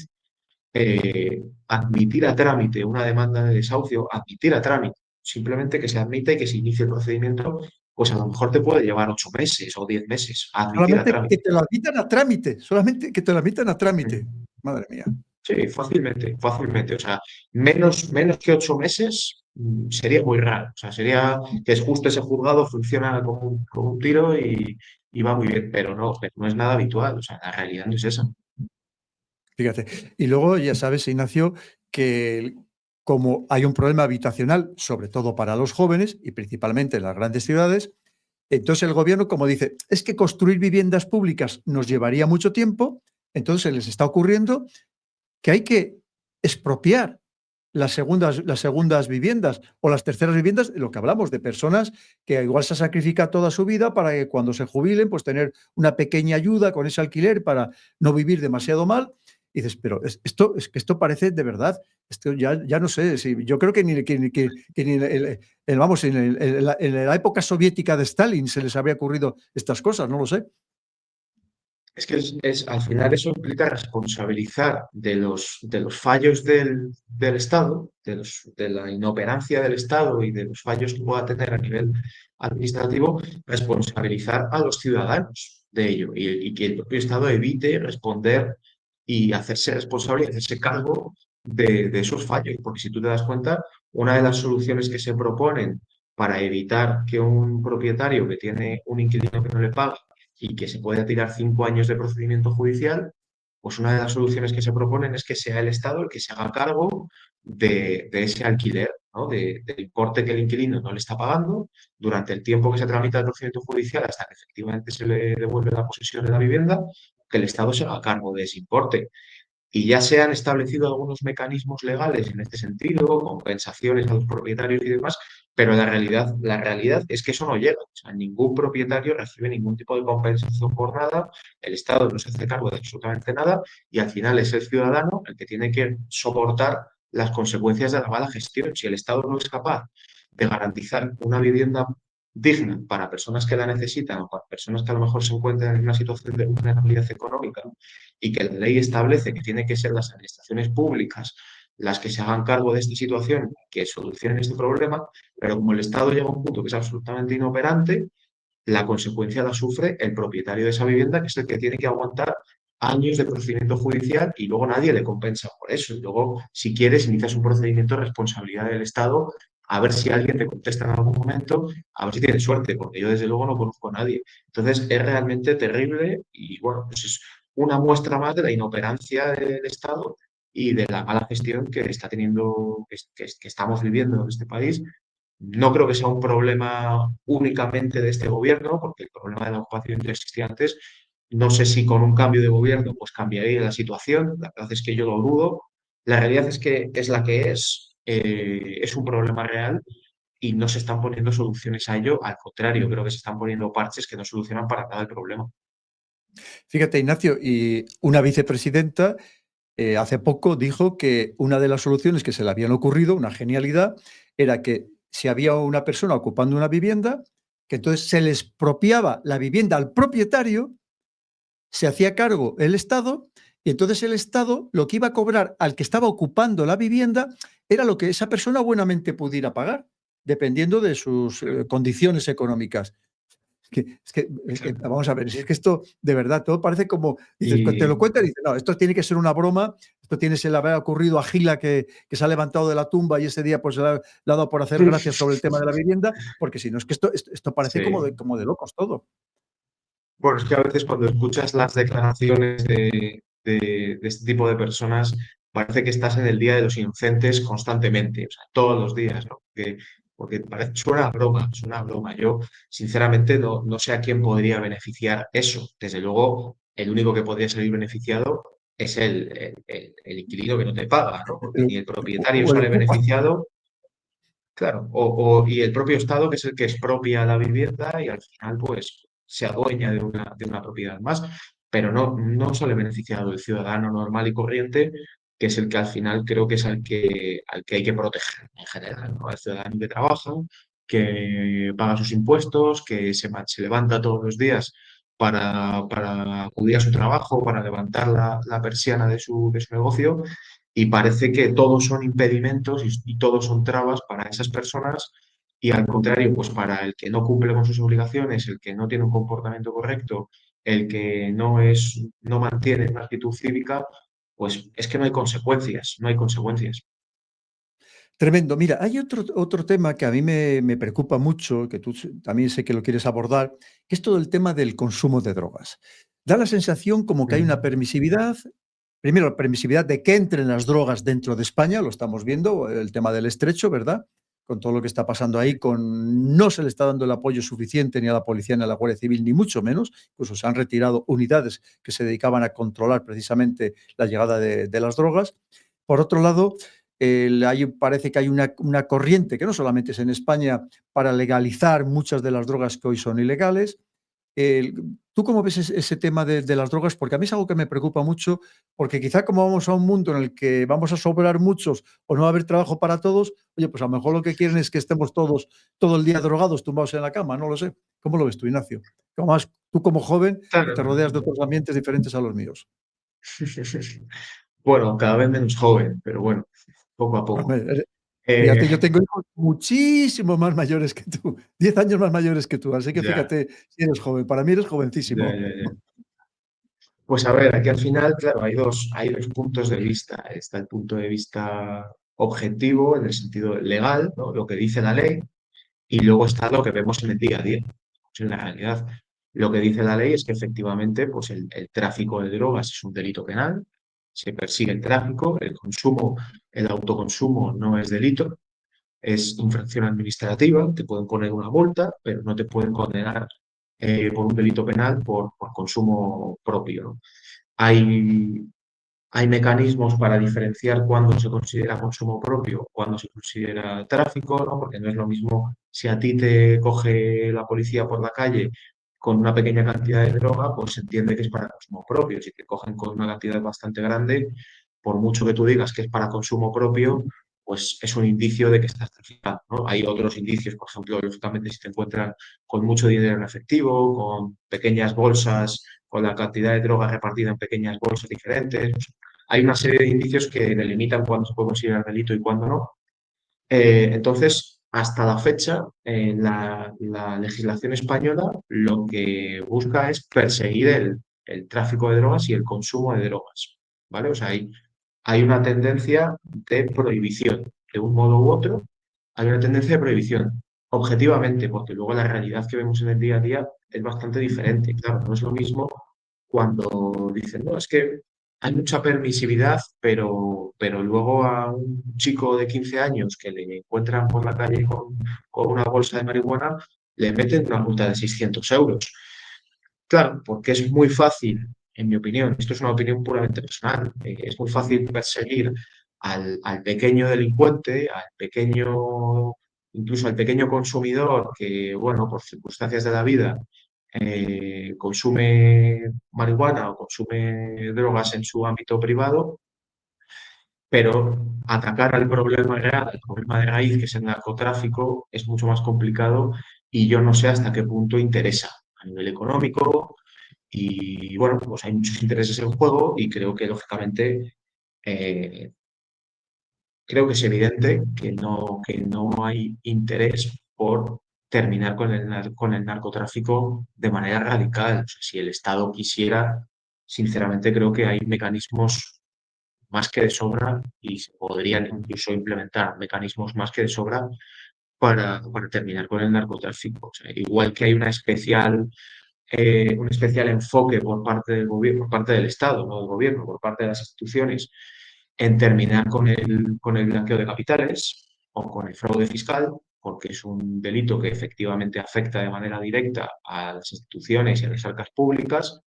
admitir a trámite una demanda de desahucio, admitir a trámite, simplemente que se admita y que se inicie el procedimiento, pues a lo mejor te puede llevar 8 meses o 10 meses admitir a Solamente que trámite. te lo admitan a trámite, solamente que te lo admitan a trámite. Madre mía. Sí, fácilmente, fácilmente. O sea, menos que 8 meses sería muy raro. O sea, sería que es justo ese juzgado funciona como un tiro y va muy bien, pero no es nada habitual. O sea, la realidad no es esa. Fíjate. Y luego ya sabes, Ignacio, que como hay un problema habitacional, sobre todo para los jóvenes y principalmente en las grandes ciudades, entonces el gobierno, como dice, es que construir viviendas públicas nos llevaría mucho tiempo, entonces se les está ocurriendo que hay que expropiar las segundas viviendas o las terceras viviendas, de lo que hablamos, de personas que igual se sacrifican toda su vida para que cuando se jubilen, pues tener una pequeña ayuda con ese alquiler para no vivir demasiado mal. Y dices, pero esto, es que esto parece de verdad, esto ya no sé, si, yo creo que ni vamos, en la época soviética de Stalin se les habría ocurrido estas cosas, no lo sé. Es que al final eso implica responsabilizar de los fallos del Estado, de la inoperancia del Estado y de los fallos que pueda tener a nivel administrativo, responsabilizar a los ciudadanos de ello y que el propio Estado evite responder y hacerse responsable y hacerse cargo de esos fallos. Porque si tú te das cuenta, una de las soluciones que se proponen para evitar que un propietario que tiene un inquilino que no le paga y que se puede tirar 5 años de procedimiento judicial, pues una de las soluciones que se proponen es que sea el Estado el que se haga cargo de ese alquiler, ¿no? Del importe que el inquilino no le está pagando durante el tiempo que se tramita el procedimiento judicial hasta que efectivamente se le devuelve la posesión de la vivienda, que el Estado se haga cargo de ese importe. Y ya se han establecido algunos mecanismos legales en este sentido, compensaciones a los propietarios y demás, pero la realidad es que eso no llega. O sea, ningún propietario recibe ningún tipo de compensación por nada, el Estado no se hace cargo de absolutamente nada y al final es el ciudadano el que tiene que soportar las consecuencias de la mala gestión. Si el Estado no es capaz de garantizar una vivienda digna para personas que la necesitan o para personas que a lo mejor se encuentran en una situación de vulnerabilidad económica, y que la ley establece que tienen que ser las administraciones públicas las que se hagan cargo de esta situación, que solucionen este problema, pero como el Estado llega a un punto que es absolutamente inoperante, la consecuencia la sufre el propietario de esa vivienda, que es el que tiene que aguantar años de procedimiento judicial y luego nadie le compensa por eso. Y luego, si quieres, inicias un procedimiento de responsabilidad del Estado a ver si alguien te contesta en algún momento, a ver si tienes suerte, porque yo desde luego no conozco a nadie. Entonces, es realmente terrible y bueno, pues es una muestra más de la inoperancia del Estado y de la mala gestión que está teniendo, que estamos viviendo en este país. No creo que sea un problema únicamente de este gobierno, porque el problema de la ocupación ya existía antes. No sé si con un cambio de gobierno pues cambiaría la situación. La verdad es que yo lo dudo. La realidad es que es la que es un problema real y no se están poniendo soluciones a ello. Al contrario, creo que se están poniendo parches que no solucionan para nada el problema. Fíjate, Ignacio, y una vicepresidenta hace poco dijo que una de las soluciones que se le habían ocurrido, una genialidad, era que si había una persona ocupando una vivienda, que entonces se les expropiaba la vivienda al propietario, se hacía cargo el Estado y entonces el Estado lo que iba a cobrar al que estaba ocupando la vivienda era lo que esa persona buenamente pudiera pagar, dependiendo de sus condiciones económicas. Vamos a ver, si es que esto, de verdad, todo parece como, dices, te Y lo cuentan y dices, no, esto tiene que ser una broma, esto tiene que haber ocurrido a Gila que se ha levantado de la tumba y ese día pues le ha dado por hacer gracias sobre el tema de la vivienda, porque si no es que esto parece sí. como de locos todo. Bueno, es que a veces cuando escuchas las declaraciones de este tipo de personas, parece que estás en el Día de los Inocentes constantemente, o sea, todos los días, ¿no? Porque suena a broma, suena a broma. Yo, sinceramente, no sé a quién podría beneficiar eso. Desde luego, el único que podría salir beneficiado es el inquilino que no te paga, ¿no? Porque El, ni el propietario o el sale ocupa. beneficiado. Claro, y el propio Estado, que es el que expropia la vivienda y al final, pues, se adueña de una propiedad más, pero no sale beneficiado el ciudadano normal y corriente, que es el que al final creo que es al que hay que proteger en general, ¿no? Al ciudadano que trabaja, que paga sus impuestos, que se levanta todos los días para acudir a su trabajo, para levantar la persiana de su negocio y parece que todos son impedimentos y todos son trabas para esas personas y al contrario, pues para el que no cumple con sus obligaciones, el que no tiene un comportamiento correcto, el que no mantiene una actitud cívica, pues es que no hay consecuencias, no hay consecuencias. Tremendo. Mira, hay otro tema que a mí me preocupa mucho, que tú también sé que lo quieres abordar, que es todo el tema del consumo de drogas. Da la sensación como que hay una Mm. permisividad, primero la permisividad de que entren las drogas dentro de España, lo estamos viendo, el tema del estrecho, ¿verdad? Con todo lo que está pasando ahí, no se le está dando el apoyo suficiente ni a la policía ni a la Guardia Civil, ni mucho menos. Incluso se han retirado unidades que se dedicaban a controlar precisamente la llegada de las drogas. Por otro lado, parece que hay una corriente, que no solamente es en España, para legalizar muchas de las drogas que hoy son ilegales. ¿Tú cómo ves ese tema de las drogas? Porque a mí es algo que me preocupa mucho, porque quizá como vamos a un mundo en el que vamos a sobrar muchos o no va a haber trabajo para todos, oye, pues a lo mejor lo que quieren es que estemos todos todo el día drogados, tumbados en la cama, no lo sé. ¿Cómo lo ves tú, Ignacio? Como más, tú como joven que te Claro. rodeas de otros ambientes diferentes a los míos. Bueno, cada vez menos joven, pero bueno, poco a poco. Hombre, Eh, fíjate, yo tengo hijos muchísimo más mayores que tú, 10 años más mayores que tú, así que ya, fíjate si eres joven. Para mí eres ya, jovencísimo. ya, ya. Pues a ver, aquí al final, claro, hay dos puntos de vista. Está el punto de vista objetivo, en el sentido legal, ¿no? Lo que dice la ley, y luego está lo que vemos en el día a día, pues en la realidad. Lo que dice la ley es que efectivamente pues el tráfico de drogas es un delito penal, se persigue el tráfico, el consumo, el autoconsumo no es delito, es infracción administrativa, te pueden poner una multa, pero no te pueden condenar por un delito penal por consumo propio, ¿no? Hay, hay mecanismos para diferenciar cuándo se considera consumo propio, cuándo se considera tráfico, ¿no? Porque no es lo mismo si a ti te coge la policía por la calle con una pequeña cantidad de droga, pues se entiende que es para consumo propio. Si te cogen con una cantidad bastante grande, por mucho que tú digas que es para consumo propio, pues es un indicio de que estás traficando, ¿no? Hay otros indicios, por ejemplo, lógicamente si te encuentran con mucho dinero en efectivo, con pequeñas bolsas, con la cantidad de droga repartida en pequeñas bolsas diferentes, hay una serie de indicios que delimitan cuándo se puede considerar delito y cuándo no. Entonces, hasta la fecha, la legislación española lo que busca es perseguir el tráfico de drogas y el consumo de drogas, ¿vale? O sea, hay una tendencia de prohibición, de un modo u otro, hay una tendencia de prohibición, objetivamente, porque luego la realidad que vemos en el día a día es bastante diferente. Claro, no es lo mismo cuando dicen, no, es que hay mucha permisividad, pero luego a un chico de 15 años que le encuentran por la calle con una bolsa de marihuana, le meten una multa de 600 euros. Claro, porque es muy fácil, en mi opinión, esto es una opinión puramente personal, es muy fácil perseguir al pequeño delincuente, al pequeño, incluso al pequeño consumidor que, bueno, por circunstancias de la vida, consume marihuana o consume drogas en su ámbito privado, pero atacar al problema real, al problema de raíz, que es el narcotráfico, es mucho más complicado y yo no sé hasta qué punto interesa a nivel económico. Y bueno, pues hay muchos intereses en juego y creo que lógicamente eh, creo que es evidente que no hay interés por terminar con con el narcotráfico de manera radical. O sea, si el Estado quisiera, sinceramente creo que hay mecanismos más que de sobra y se podrían incluso implementar mecanismos más que de sobra para terminar con el narcotráfico. O sea, igual que hay un especial enfoque por parte del gobierno, por parte del Estado, no del gobierno, por parte de las instituciones, en terminar con el blanqueo de capitales o con el fraude fiscal, porque es un delito que efectivamente afecta de manera directa a las instituciones y a las arcas públicas,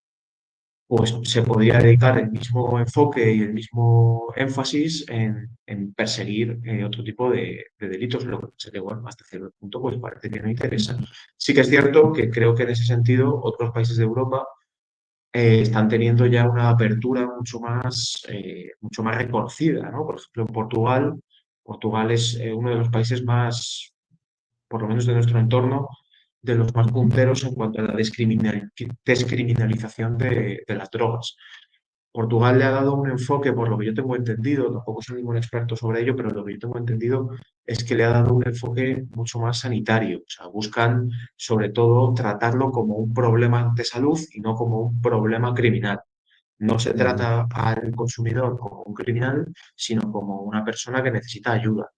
pues se podría dedicar el mismo enfoque y el mismo énfasis en perseguir otro tipo de delitos, lo que pasa que, bueno, hasta cierto punto pues parece que no interesa. Sí que es cierto que creo que en ese sentido otros países de Europa están teniendo ya una apertura mucho más reconocida, ¿no? Por ejemplo, en Portugal es uno de los países más, por lo menos de nuestro entorno, de los más punteros en cuanto a la descriminalización de las drogas. Portugal le ha dado un enfoque, por lo que yo tengo entendido, tampoco soy ningún experto sobre ello, pero lo que yo tengo entendido es que le ha dado un enfoque mucho más sanitario. O sea, buscan sobre todo tratarlo como un problema de salud y no como un problema criminal. No se Ujú. trata al consumidor como un criminal, sino como una persona que necesita ayuda.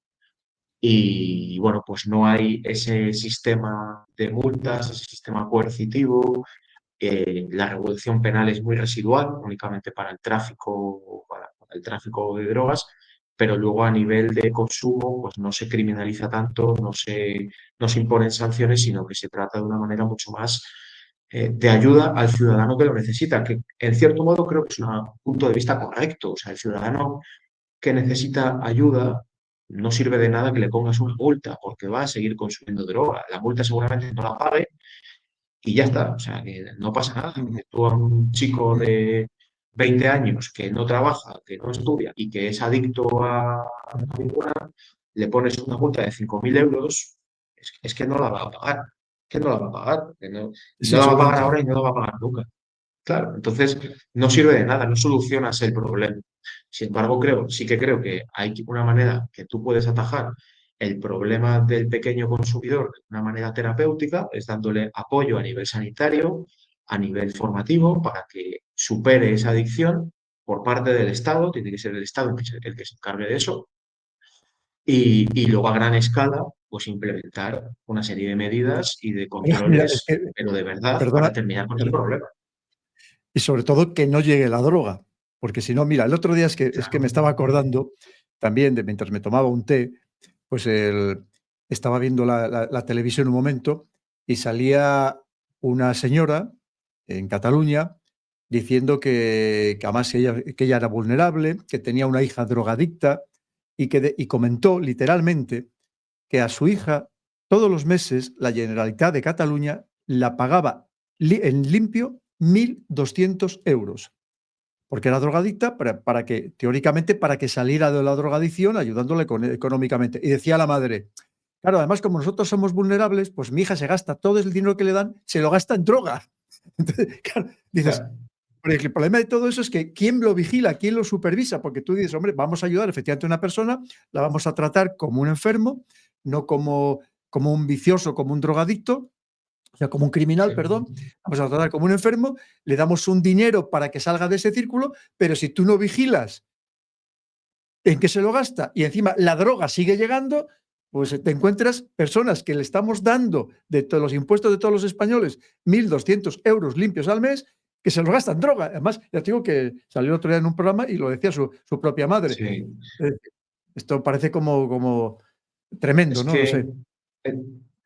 Y bueno, pues no hay ese sistema de multas, ese sistema coercitivo. La regulación penal es muy residual, únicamente para el tráfico de drogas, pero luego a nivel de consumo, pues no se criminaliza tanto, no se imponen sanciones, sino que se trata de una manera mucho más de ayuda al ciudadano que lo necesita, que en cierto modo creo que es un punto de vista correcto. O sea, el ciudadano que necesita ayuda no sirve de nada que le pongas una multa, porque va a seguir consumiendo droga. La multa seguramente no la pague y ya está, o sea, que no pasa nada. Ujú. Que tú a un chico de 20 años que no trabaja, que no estudia y que es adicto a la marihuana, le pones una multa de 5.000 euros, es que no la va a pagar, que no la va a pagar, y Es no la va a pagar insolvente. ahora y no la va a pagar nunca. Claro, entonces no sirve de nada, no solucionas el problema. Sin embargo, sí que creo que hay una manera que tú puedes atajar el problema del pequeño consumidor de una manera terapéutica, es dándole apoyo a nivel sanitario, a nivel formativo, para que supere esa adicción por parte del Estado, tiene que ser el Estado el que se encargue de eso, y luego a gran escala, pues implementar una serie de medidas y de Mira, es controles, que, pero de verdad, para perdona, terminar con ese per- problema. y sobre todo que no llegue la droga, porque si no, mira, el otro día es que Claro. me estaba acordando también de mientras me tomaba un té, pues estaba viendo la televisión un momento y salía una señora en Cataluña diciendo que además que ella era vulnerable, que tenía una hija drogadicta y comentó literalmente que a su hija todos los meses la Generalitat de Cataluña la pagaba en limpio 1.200 euros, porque era drogadicta para que, teóricamente, para que saliera de la drogadicción ayudándole económicamente. Y decía la madre, claro, además como nosotros somos vulnerables, pues mi hija se gasta todo el dinero que le dan, se lo gasta en droga. Entonces, claro, dices, Claro. pero el problema de todo eso es que quién lo vigila, quién lo supervisa, porque tú dices, hombre, vamos a ayudar efectivamente a una persona, la vamos a tratar como un enfermo, no como un vicioso, como un drogadicto, o sea, como un criminal, Sí. perdón, vamos a tratar como un enfermo, le damos un dinero para que salga de ese círculo, pero si tú no vigilas en qué se lo gasta y encima la droga sigue llegando, pues te encuentras personas que le estamos dando de todos los impuestos de todos los españoles 1.200 euros limpios al mes que se los gastan en droga. Además, ya te digo que salió el otro día en un programa y lo decía su propia madre. Sí. Eh, Esto parece como tremendo, Es ¿no? No que, sé. eh,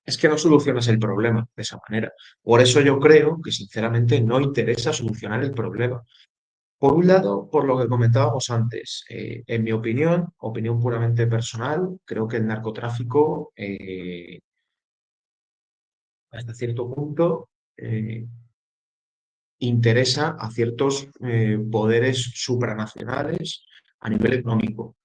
es que no solucionas el problema de esa manera. Por eso yo creo que sinceramente no interesa solucionar el problema. Por un lado, por lo que comentábamos antes, en mi opinión puramente personal, creo que el narcotráfico, hasta cierto punto, interesa a ciertos poderes supranacionales a nivel económico.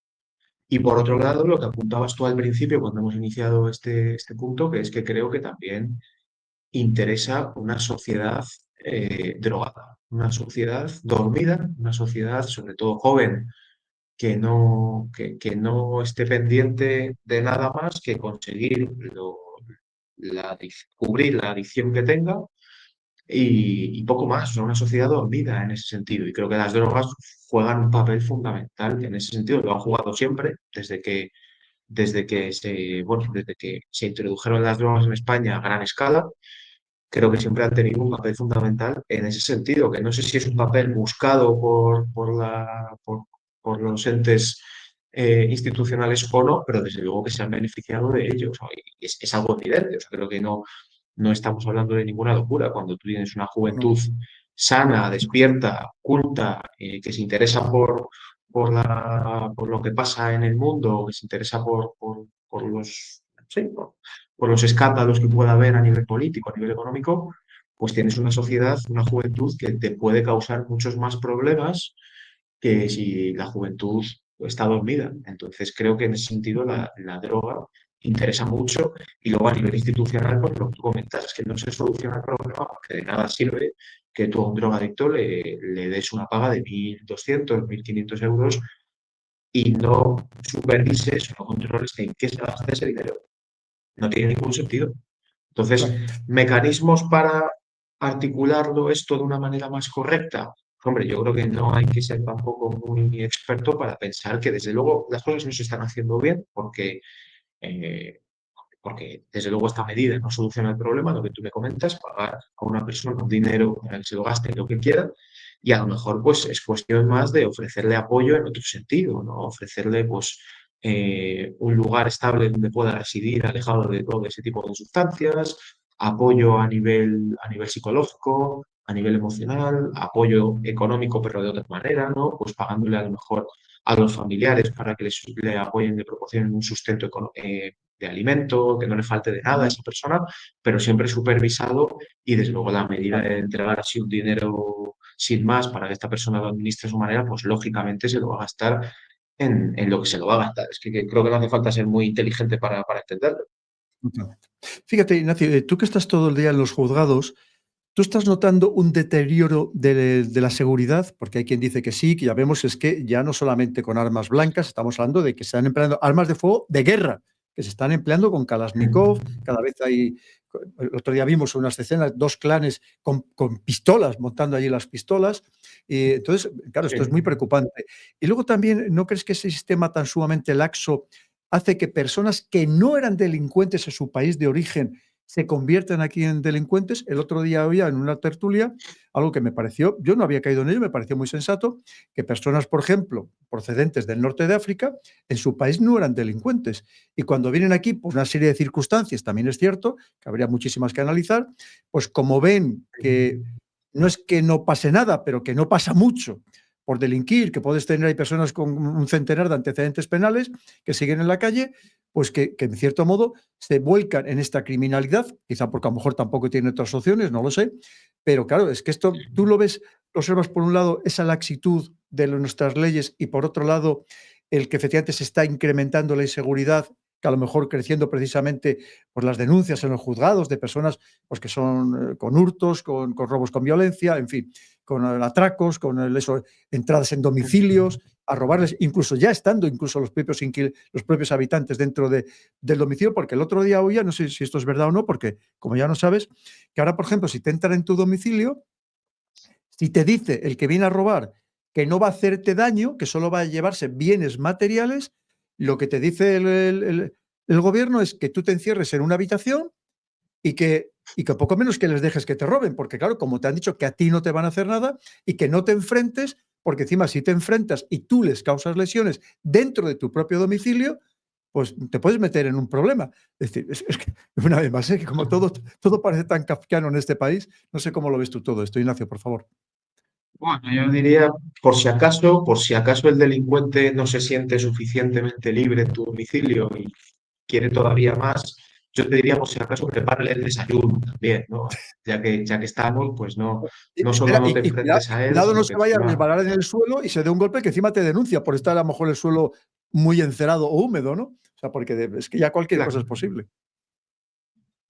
Y por otro lado, lo que apuntabas tú al principio cuando hemos iniciado este punto, que es que creo que también interesa una sociedad drogada, una sociedad dormida, una sociedad sobre todo joven que no esté pendiente de nada más que conseguir cubrir la adicción que tenga y poco más, o sea, una sociedad dormida en ese sentido. Y creo que las drogas juegan un papel fundamental en ese sentido, lo han jugado siempre, desde que se introdujeron las drogas en España a gran escala. Creo que siempre han tenido un papel fundamental en ese sentido, que no sé si es un papel buscado por los entes institucionales o no, pero desde luego que se han beneficiado de ellos. O sea, y es algo evidente. O sea, creo que no estamos hablando de ninguna locura. Cuando tú tienes una No, no. juventud sana, despierta, culta, que se interesa por lo que pasa en el mundo, que se interesa sí, por los escándalos que pueda haber a nivel político, a nivel económico, pues tienes una sociedad, una juventud que te puede causar muchos más problemas que si la juventud está dormida. Entonces creo que en ese sentido la droga interesa mucho y luego a nivel institucional, pues lo que tú comentas, es que no se soluciona el problema porque de nada sirve que tú a un drogadicto le des una paga de 1.200, 1.500 euros y no supervises o no controles en qué se gasta ese dinero. No tiene ningún sentido. Entonces, Claro. mecanismos para articularlo esto de una manera más correcta. Hombre, yo creo que no hay que ser tampoco muy experto para pensar que desde luego las cosas no se están haciendo bien eh, porque desde luego esta medida no soluciona el problema, lo que tú me comentas, pagar a una persona un dinero para que se lo gaste en lo que quiera, y a lo mejor pues es cuestión más de ofrecerle apoyo en otro sentido, ¿no? Ofrecerle pues un lugar estable donde pueda residir alejado de todo ese tipo de sustancias, apoyo a nivel psicológico, a nivel emocional, apoyo económico pero de otra manera, ¿no? Pues pagándole a lo mejor a los familiares para que le apoyen, le proporcionen un sustento de alimento, que no le falte de nada a esa persona, pero siempre supervisado y desde luego la medida Claro. de entregar así un dinero sin más para que esta persona lo administre a su manera, pues lógicamente se lo va a gastar en lo que se lo va a gastar. Es que creo que no hace falta ser muy inteligente para entenderlo. Totalmente. Fíjate, Ignacio, tú que estás todo el día en los juzgados, ¿tú estás notando un deterioro de la seguridad? Porque hay quien dice que sí, que ya vemos es que ya no solamente con armas blancas, estamos hablando de que se están empleando armas de fuego de guerra, que se están empleando con Kalashnikov, cada vez hay, el otro día vimos unas escenas, dos clanes con pistolas, montando allí las pistolas, y entonces, claro, Sí. esto es muy preocupante. Y luego también, ¿no crees que ese sistema tan sumamente laxo hace que personas que no eran delincuentes en su país de origen se convierten aquí en delincuentes? El otro día oía en una tertulia algo que me pareció, yo no había caído en ello, me pareció muy sensato, que personas, por ejemplo, procedentes del norte de África, en su país no eran delincuentes. Y cuando vienen aquí, por una serie de circunstancias, también es cierto, que habría muchísimas que analizar, pues como ven que no es que no pase nada, pero que no pasa mucho por delinquir, que puedes tener, hay personas con un centenar de antecedentes penales que siguen en la calle, pues que en cierto modo se vuelcan en esta criminalidad, quizá porque a lo mejor tampoco tiene otras opciones, no lo sé, pero claro, es que esto tú lo ves, lo observas por un lado esa laxitud de nuestras leyes y por otro lado el que efectivamente se está incrementando la inseguridad, que a lo mejor creciendo precisamente por las denuncias en los juzgados de personas pues, que son con hurtos, con robos con violencia, en fin, con atracos, con eso, entradas en domicilios, a robarles, incluso ya estando incluso los propios habitantes dentro del domicilio, porque el otro día oía, no sé si esto es verdad o no, porque como ya no sabes, que ahora, por ejemplo, si te entran en tu domicilio, si te dice el que viene a robar que no va a hacerte daño, que solo va a llevarse bienes materiales, lo que te dice el gobierno es que tú te encierres en una habitación y que poco menos que les dejes que te roben, porque claro, como te han dicho que a ti no te van a hacer nada y que no te enfrentes, porque encima si te enfrentas y tú les causas lesiones dentro de tu propio domicilio, pues te puedes meter en un problema. Es decir, es que una vez más, que como todo parece tan kafkiano en este país, no sé cómo lo ves tú todo esto, Ignacio, por favor. Bueno, yo diría, por si acaso el delincuente no se siente suficientemente libre en tu domicilio y quiere todavía más, yo te diría por si acaso prepárale el desayuno también, ¿no? Ya que estamos, pues no solo Espera, no te y enfrentes a él, cuidado no sino que se vaya a encima resbalar en el suelo y se dé un golpe que encima te denuncia por estar a lo mejor en el suelo muy encerado o húmedo, ¿no? O sea, porque es que ya cualquier cosa es Claro. posible.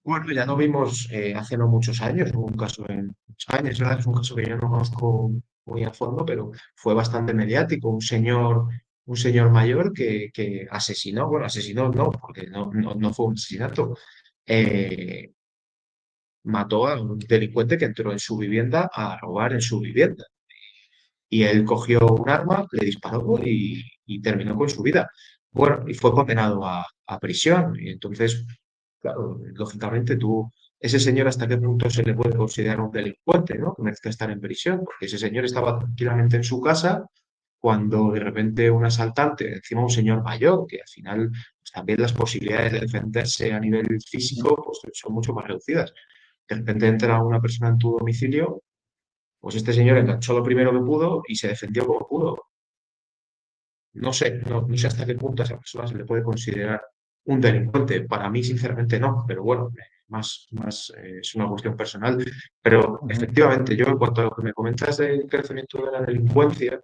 Bueno, ya no vimos hace no muchos años, hubo un caso en España, es verdad que es un caso que yo no conozco muy a fondo, pero fue bastante mediático, un señor mayor que asesinó, bueno, asesinó no, porque no fue un asesinato, eh, mató a un delincuente que entró en su vivienda a robar en su vivienda. Y él cogió un arma, le disparó y terminó con su vida. Bueno, y fue condenado a prisión. Y entonces, claro, lógicamente ese señor hasta qué punto se le puede considerar un delincuente, ¿no? Que merezca estar en prisión, porque ese señor estaba tranquilamente en su casa cuando de repente un asaltante, encima un señor mayor, que al final pues, también las posibilidades de defenderse a nivel físico pues, son mucho más reducidas. De repente entra una persona en tu domicilio, pues este señor enganchó lo primero que pudo y se defendió como pudo. No sé hasta qué punto a esa persona se le puede considerar un delincuente. Para mí, sinceramente, no, pero bueno, es una cuestión personal. Pero Ujú. efectivamente, yo en cuanto a lo que me comentas del crecimiento de la delincuencia,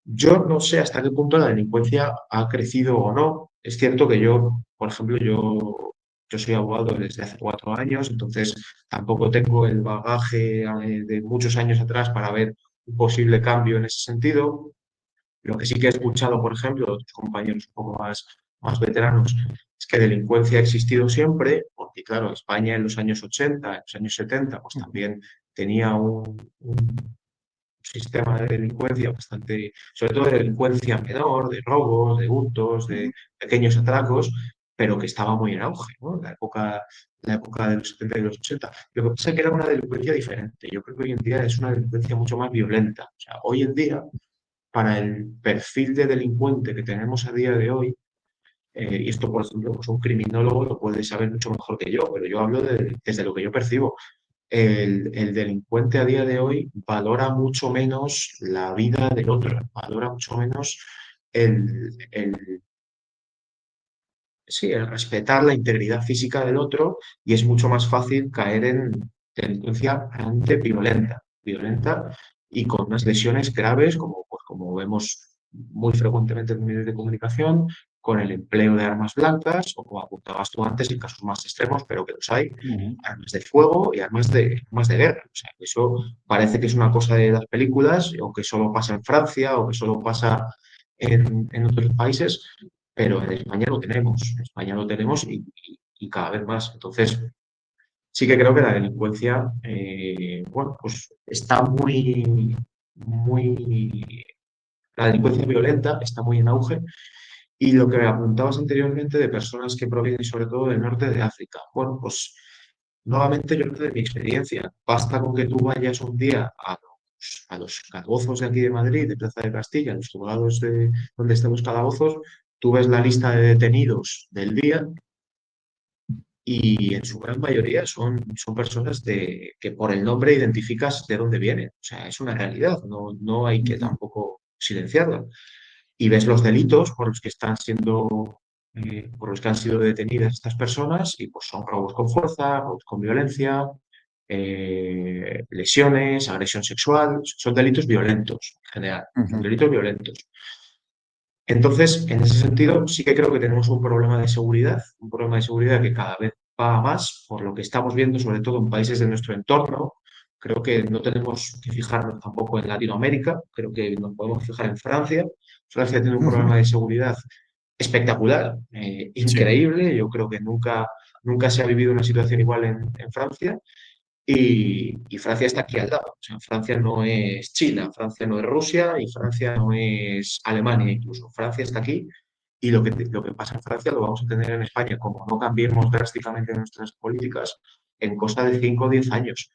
yo no sé hasta qué punto la delincuencia ha crecido o no. Es cierto que yo, por ejemplo, yo soy abogado desde hace 4 años, entonces tampoco tengo el bagaje de muchos años atrás para ver un posible cambio en ese sentido. Lo que sí que he escuchado, por ejemplo, de otros compañeros un poco más veteranos, es que delincuencia ha existido siempre, porque claro, España en los años 80, en los años 70, pues Ujú. también tenía un sistema de delincuencia bastante, sobre todo de delincuencia menor, de robos, de hurtos, de Ujú. pequeños atracos, pero que estaba muy en auge, ¿no? La época de los 70 y los 80. Lo que pasa es que era una delincuencia diferente. Yo creo que hoy en día es una delincuencia mucho más violenta. O sea, hoy en día para el perfil de delincuente que tenemos a día de hoy, y esto, por ejemplo, pues un criminólogo lo puede saber mucho mejor que yo, pero yo hablo desde lo que yo percibo. El delincuente a día de hoy valora mucho menos la vida del otro, valora mucho menos el, sí, el respetar la integridad física del otro y es mucho más fácil caer en delincuencia realmente violenta y con unas lesiones graves como, pues, como vemos muy frecuentemente en los medios de comunicación, con el empleo de armas blancas o como apuntabas tú antes en casos más extremos, pero que los hay, Ujú. armas de fuego y armas de guerra. O sea, eso parece que es una cosa de las películas o que solo pasa en Francia o que solo pasa en otros países, pero en España lo tenemos y cada vez más. Entonces, sí que creo que la delincuencia, bueno, pues está la delincuencia violenta está muy en auge. Y lo que me apuntabas anteriormente de personas que provienen sobre todo del norte de África, bueno, pues nuevamente yo creo de mi experiencia, basta con que tú vayas un día a los calabozos de aquí de Madrid, de Plaza de Castilla, los juzgados de donde están los calabozos, tú ves la lista de detenidos del día y en su gran mayoría son personas que por el nombre identificas de dónde vienen. O sea, es una realidad, no hay que Ujú. tampoco silenciarla. Y ves los delitos por los que han sido detenidas estas personas y pues son robos con fuerza, robos con violencia, lesiones, agresión sexual, son delitos violentos en general, son Ujú. delitos violentos. Entonces, en ese sentido, sí que creo que tenemos un problema de seguridad que cada vez va a más, por lo que estamos viendo, sobre todo en países de nuestro entorno. Creo que no tenemos que fijarnos tampoco en Latinoamérica, creo que nos podemos fijar en Francia. Francia tiene un Ujú. problema de seguridad espectacular, Sí. increíble. Yo creo que nunca se ha vivido una situación igual en Francia. Y Francia está aquí al lado. O sea, Francia no es China, Francia no es Rusia y Francia no es Alemania incluso. Francia está aquí y lo que pasa en Francia lo vamos a tener en España, como no cambiemos drásticamente nuestras políticas en cosa de 5 o 10 años.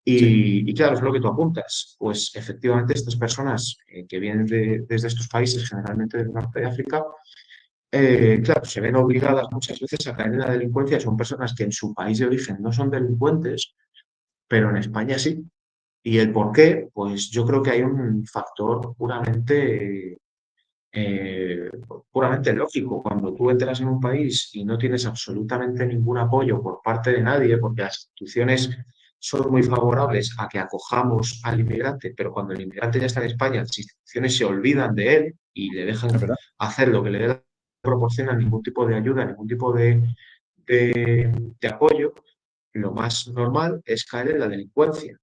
Sí. Y claro, es lo que tú apuntas. Pues efectivamente estas personas que vienen desde estos países, generalmente del norte de África, claro, se ven obligadas muchas veces a caer en la delincuencia. Son personas que en su país de origen no son delincuentes, pero en España sí. ¿Y el por qué? Pues yo creo que hay un factor eh, puramente lógico. Cuando tú entras en un país y no tienes absolutamente ningún apoyo por parte de nadie, porque las instituciones son muy favorables a que acojamos al inmigrante, pero cuando el inmigrante ya está en España, las instituciones se olvidan de él y le Es dejan verdad. hacer lo que le dé, no proporcionan ningún tipo de ayuda, ningún tipo de apoyo, lo más normal es caer en la delincuencia.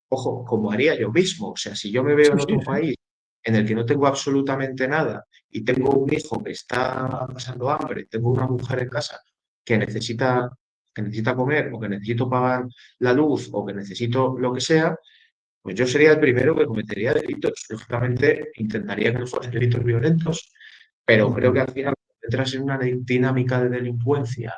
Ojo, como haría yo mismo. O sea, si yo me veo Sí, en sí, otro sí. país en el que no tengo absolutamente nada y tengo un hijo que está pasando hambre, tengo una mujer en casa que necesita, que necesita comer o que necesito pagar la luz o que necesito lo que sea, pues yo sería el primero que cometería delitos. Lógicamente, intentaría que no fueran delitos violentos, pero creo que Ujú, al final entras en una dinámica de delincuencia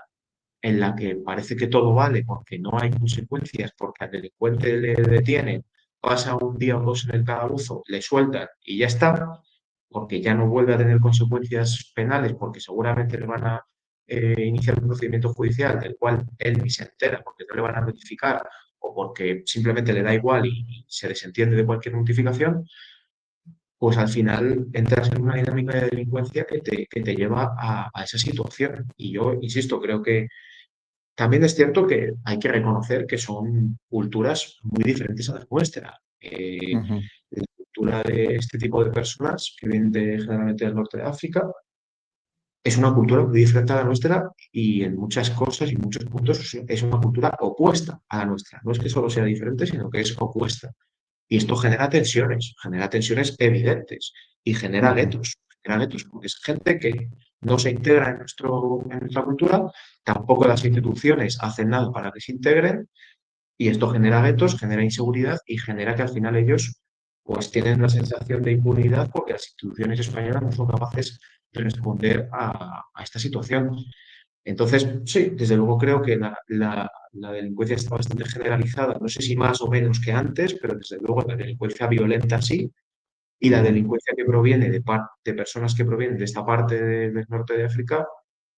en la que parece que todo vale porque no hay consecuencias, porque al delincuente le detienen, pasa un día o dos en el calabozo, le sueltan y ya está, porque ya no vuelve a tener consecuencias penales, porque seguramente le van a iniciar un procedimiento judicial del cual él ni se entera, porque no le van a notificar o porque simplemente le da igual y se desentiende de cualquier notificación, pues al final entras en una dinámica de delincuencia que te lleva a esa situación. Y yo, insisto, creo que también es cierto que hay que reconocer que son culturas muy diferentes a la nuestra. ujú. La cultura de este tipo de personas que vienen generalmente del norte de África es una cultura muy diferente a la nuestra y en muchas cosas y muchos puntos es una cultura opuesta a la nuestra. No es que solo sea diferente, sino que es opuesta. Y esto genera tensiones evidentes y Ujú. genera guetos, porque es gente que no se integra en nuestra cultura, tampoco las instituciones hacen nada para que se integren, y esto genera guetos, genera inseguridad y genera que al final ellos pues tienen una sensación de impunidad porque las instituciones españolas no son capaces de responder a esta situación. Entonces, sí, desde luego creo que la delincuencia está bastante generalizada, no sé si más o menos que antes, pero desde luego la delincuencia violenta sí, y la Ujú. delincuencia que proviene de personas que provienen de esta parte del norte de África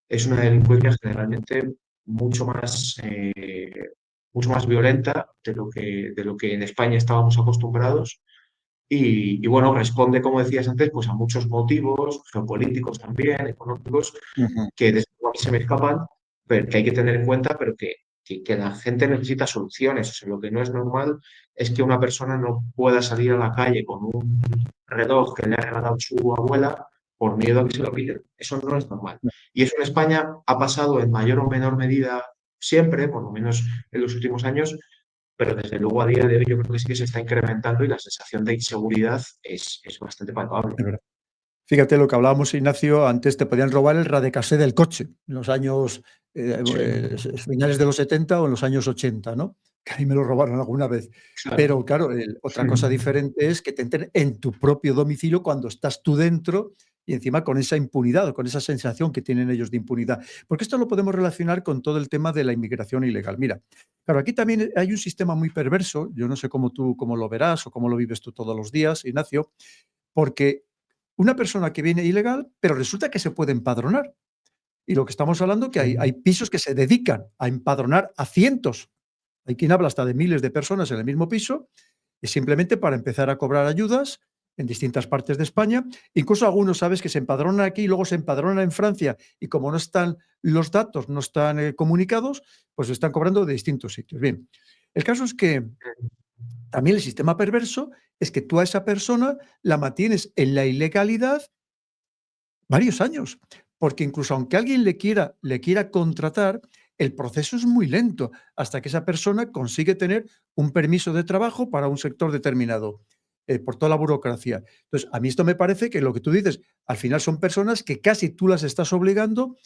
es una delincuencia generalmente mucho más, mucho más violenta de lo que en España estábamos acostumbrados. Y bueno, responde, como decías antes, pues a muchos motivos geopolíticos también, económicos, Ujú. que desde luego a mí se me escapan, pero que hay que tener en cuenta, pero que la gente necesita soluciones. O sea, lo que no es normal es que una persona no pueda salir a la calle con un reloj que le ha regalado su abuela por miedo a que se lo piden. Eso no es normal. Y eso en España ha pasado en mayor o menor medida siempre, por lo menos en los últimos años, pero desde luego a día de hoy yo creo que sí que se está incrementando y la sensación de inseguridad es bastante palpable. Es verdad. Fíjate lo que hablábamos, Ignacio, antes te podían robar el radiocasé del coche, en los años, Sí, finales de los 70 o en los años 80, ¿no? Que a mí me lo robaron alguna vez. claro. Pero claro, otra cosa diferente es que te entren en tu propio domicilio cuando estás tú dentro y encima con esa impunidad o con esa sensación que tienen ellos de impunidad. Porque esto lo podemos relacionar con todo el tema de la inmigración ilegal. Mira, claro, aquí también hay un sistema muy perverso, yo no sé cómo tú cómo lo verás o cómo lo vives tú todos los días, Ignacio, porque una persona que viene ilegal, pero resulta que se puede empadronar. Y lo que estamos hablando que hay Sí. pisos que se dedican a empadronar a cientos. Hay quien habla hasta de miles de personas en el mismo piso, y simplemente para empezar a cobrar ayudas en distintas partes de España. Incluso algunos, sabes, que se empadronan aquí y luego se empadronan en Francia y como no están los datos, no están comunicados, pues están cobrando de distintos sitios. Bien, el caso es que también el sistema perverso es que tú a esa persona la mantienes en la ilegalidad varios años, porque incluso aunque alguien le quiera contratar, el proceso es muy lento hasta que esa persona consigue tener un permiso de trabajo para un sector determinado, por toda la burocracia. Entonces, a mí esto me parece que lo que tú dices, al final son personas que casi tú las estás obligando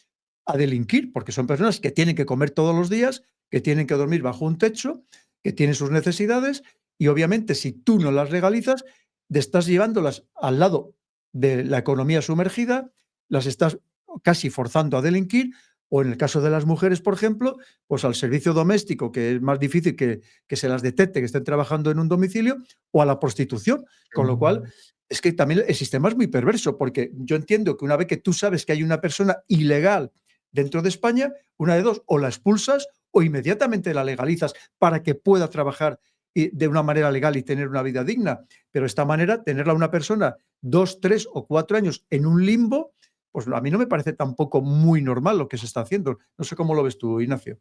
a delinquir, porque son personas que tienen que comer todos los días, que tienen que dormir bajo un techo, que tienen sus necesidades y obviamente si tú no las legalizas, te estás llevándolas al lado de la economía sumergida, las estás casi forzando a delinquir o en el caso de las mujeres, por ejemplo, pues al servicio doméstico, que es más difícil que se las detecte que estén trabajando en un domicilio, o a la prostitución. Con lo cual, es que también el sistema es muy perverso, porque yo entiendo que una vez que tú sabes que hay una persona ilegal dentro de España, una de dos, o la expulsas o inmediatamente la legalizas para que pueda trabajar de una manera legal y tener una vida digna. Pero de esta manera, tenerla una persona 2, 3 o 4 años en un limbo, pues a mí no me parece tampoco muy normal lo que se está haciendo. No sé cómo lo ves tú, Ignacio.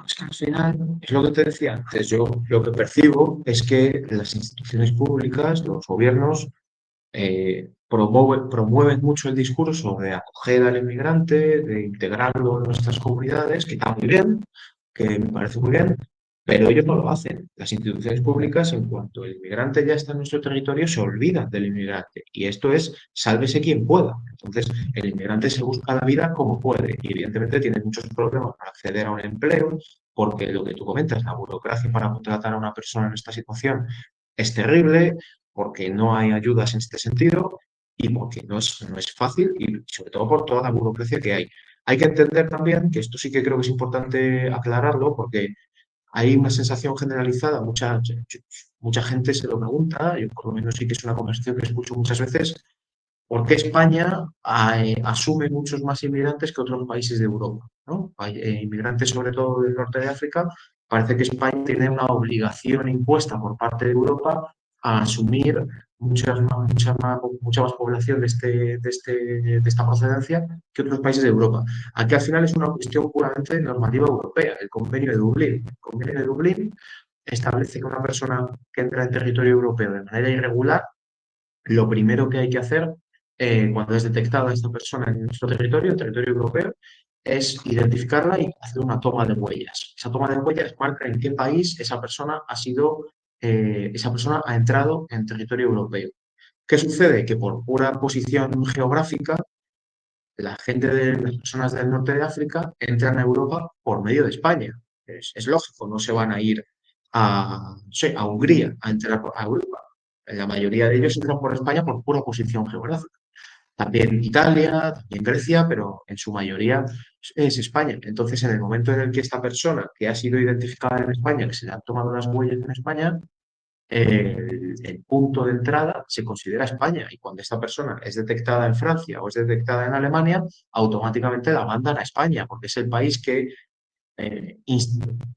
Es que al final, es lo que te decía antes, yo lo que percibo es que las instituciones públicas, los gobiernos, promueven mucho el discurso de acoger al inmigrante, de integrarlo en nuestras comunidades, que está muy bien, que me parece muy bien, pero ellos no lo hacen. Las instituciones públicas, en cuanto el inmigrante ya está en nuestro territorio, se olvidan del inmigrante. Y esto es sálvese quien pueda. Entonces, el inmigrante se busca la vida como puede y evidentemente tiene muchos problemas para acceder a un empleo, porque lo que tú comentas, la burocracia para contratar a una persona en esta situación es terrible, porque no hay ayudas en este sentido y porque no es fácil y sobre todo por toda la burocracia que hay. Hay que entender también, que esto sí que creo que es importante aclararlo, porque hay una sensación generalizada, mucha gente se lo pregunta, yo por lo menos sí que es una conversación que escucho muchas veces, ¿por qué España asume muchos más inmigrantes que otros países de Europa? ¿No? Hay inmigrantes sobre todo del norte de África. Parece que España tiene una obligación impuesta por parte de Europa a asumir mucha más población de esta procedencia que otros países de Europa. Aquí al final es una cuestión puramente normativa europea, el convenio de Dublín. El convenio de Dublín establece que una persona que entra en territorio europeo de manera irregular, lo primero que hay que hacer cuando es detectada esta persona en nuestro territorio, en territorio europeo, es identificarla y hacer una toma de huellas. Esa toma de huellas marca en qué país esa persona ha entrado en territorio europeo. ¿Qué sucede? Que por pura posición geográfica, las personas del norte de África entran a Europa por medio de España. Es lógico, no se van a ir no sé, a Hungría a entrar a Europa. La mayoría de ellos entran por España por pura posición geográfica. También Italia, también Grecia, pero en su mayoría es España. Entonces, en el momento en el que esta persona que ha sido identificada en España, que se le han tomado las huellas en España, el punto de entrada se considera España y cuando esta persona es detectada en Francia o es detectada en Alemania, automáticamente la mandan a España porque es el país que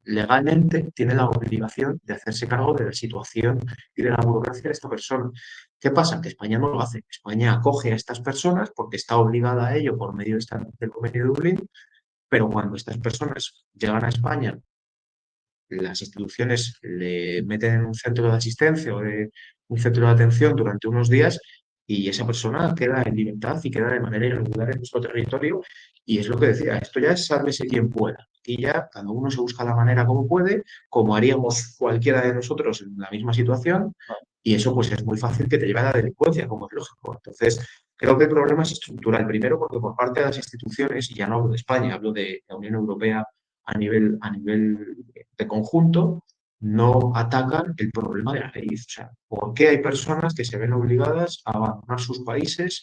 legalmente tiene la obligación de hacerse cargo de la situación y de la burocracia de esta persona. ¿Qué pasa? Que España no lo hace. España acoge a estas personas porque está obligada a ello por medio del convenio de Dublín, pero cuando estas personas llegan a España, las instituciones le meten en un centro de asistencia o de un centro de atención durante unos días y esa persona queda en libertad y queda de manera irregular en nuestro territorio. Y es lo que decía, esto ya es sálvese quien pueda. Aquí ya cada uno se busca la manera como puede, como haríamos cualquiera de nosotros en la misma situación, y eso pues es muy fácil que te lleve a la delincuencia, como es lógico. Entonces, creo que el problema es estructural. Primero, porque por parte de las instituciones, y ya no hablo de España, hablo de la Unión Europea a nivel de conjunto, no atacan el problema de raíz. O sea, ¿por qué hay personas que se ven obligadas a abandonar sus países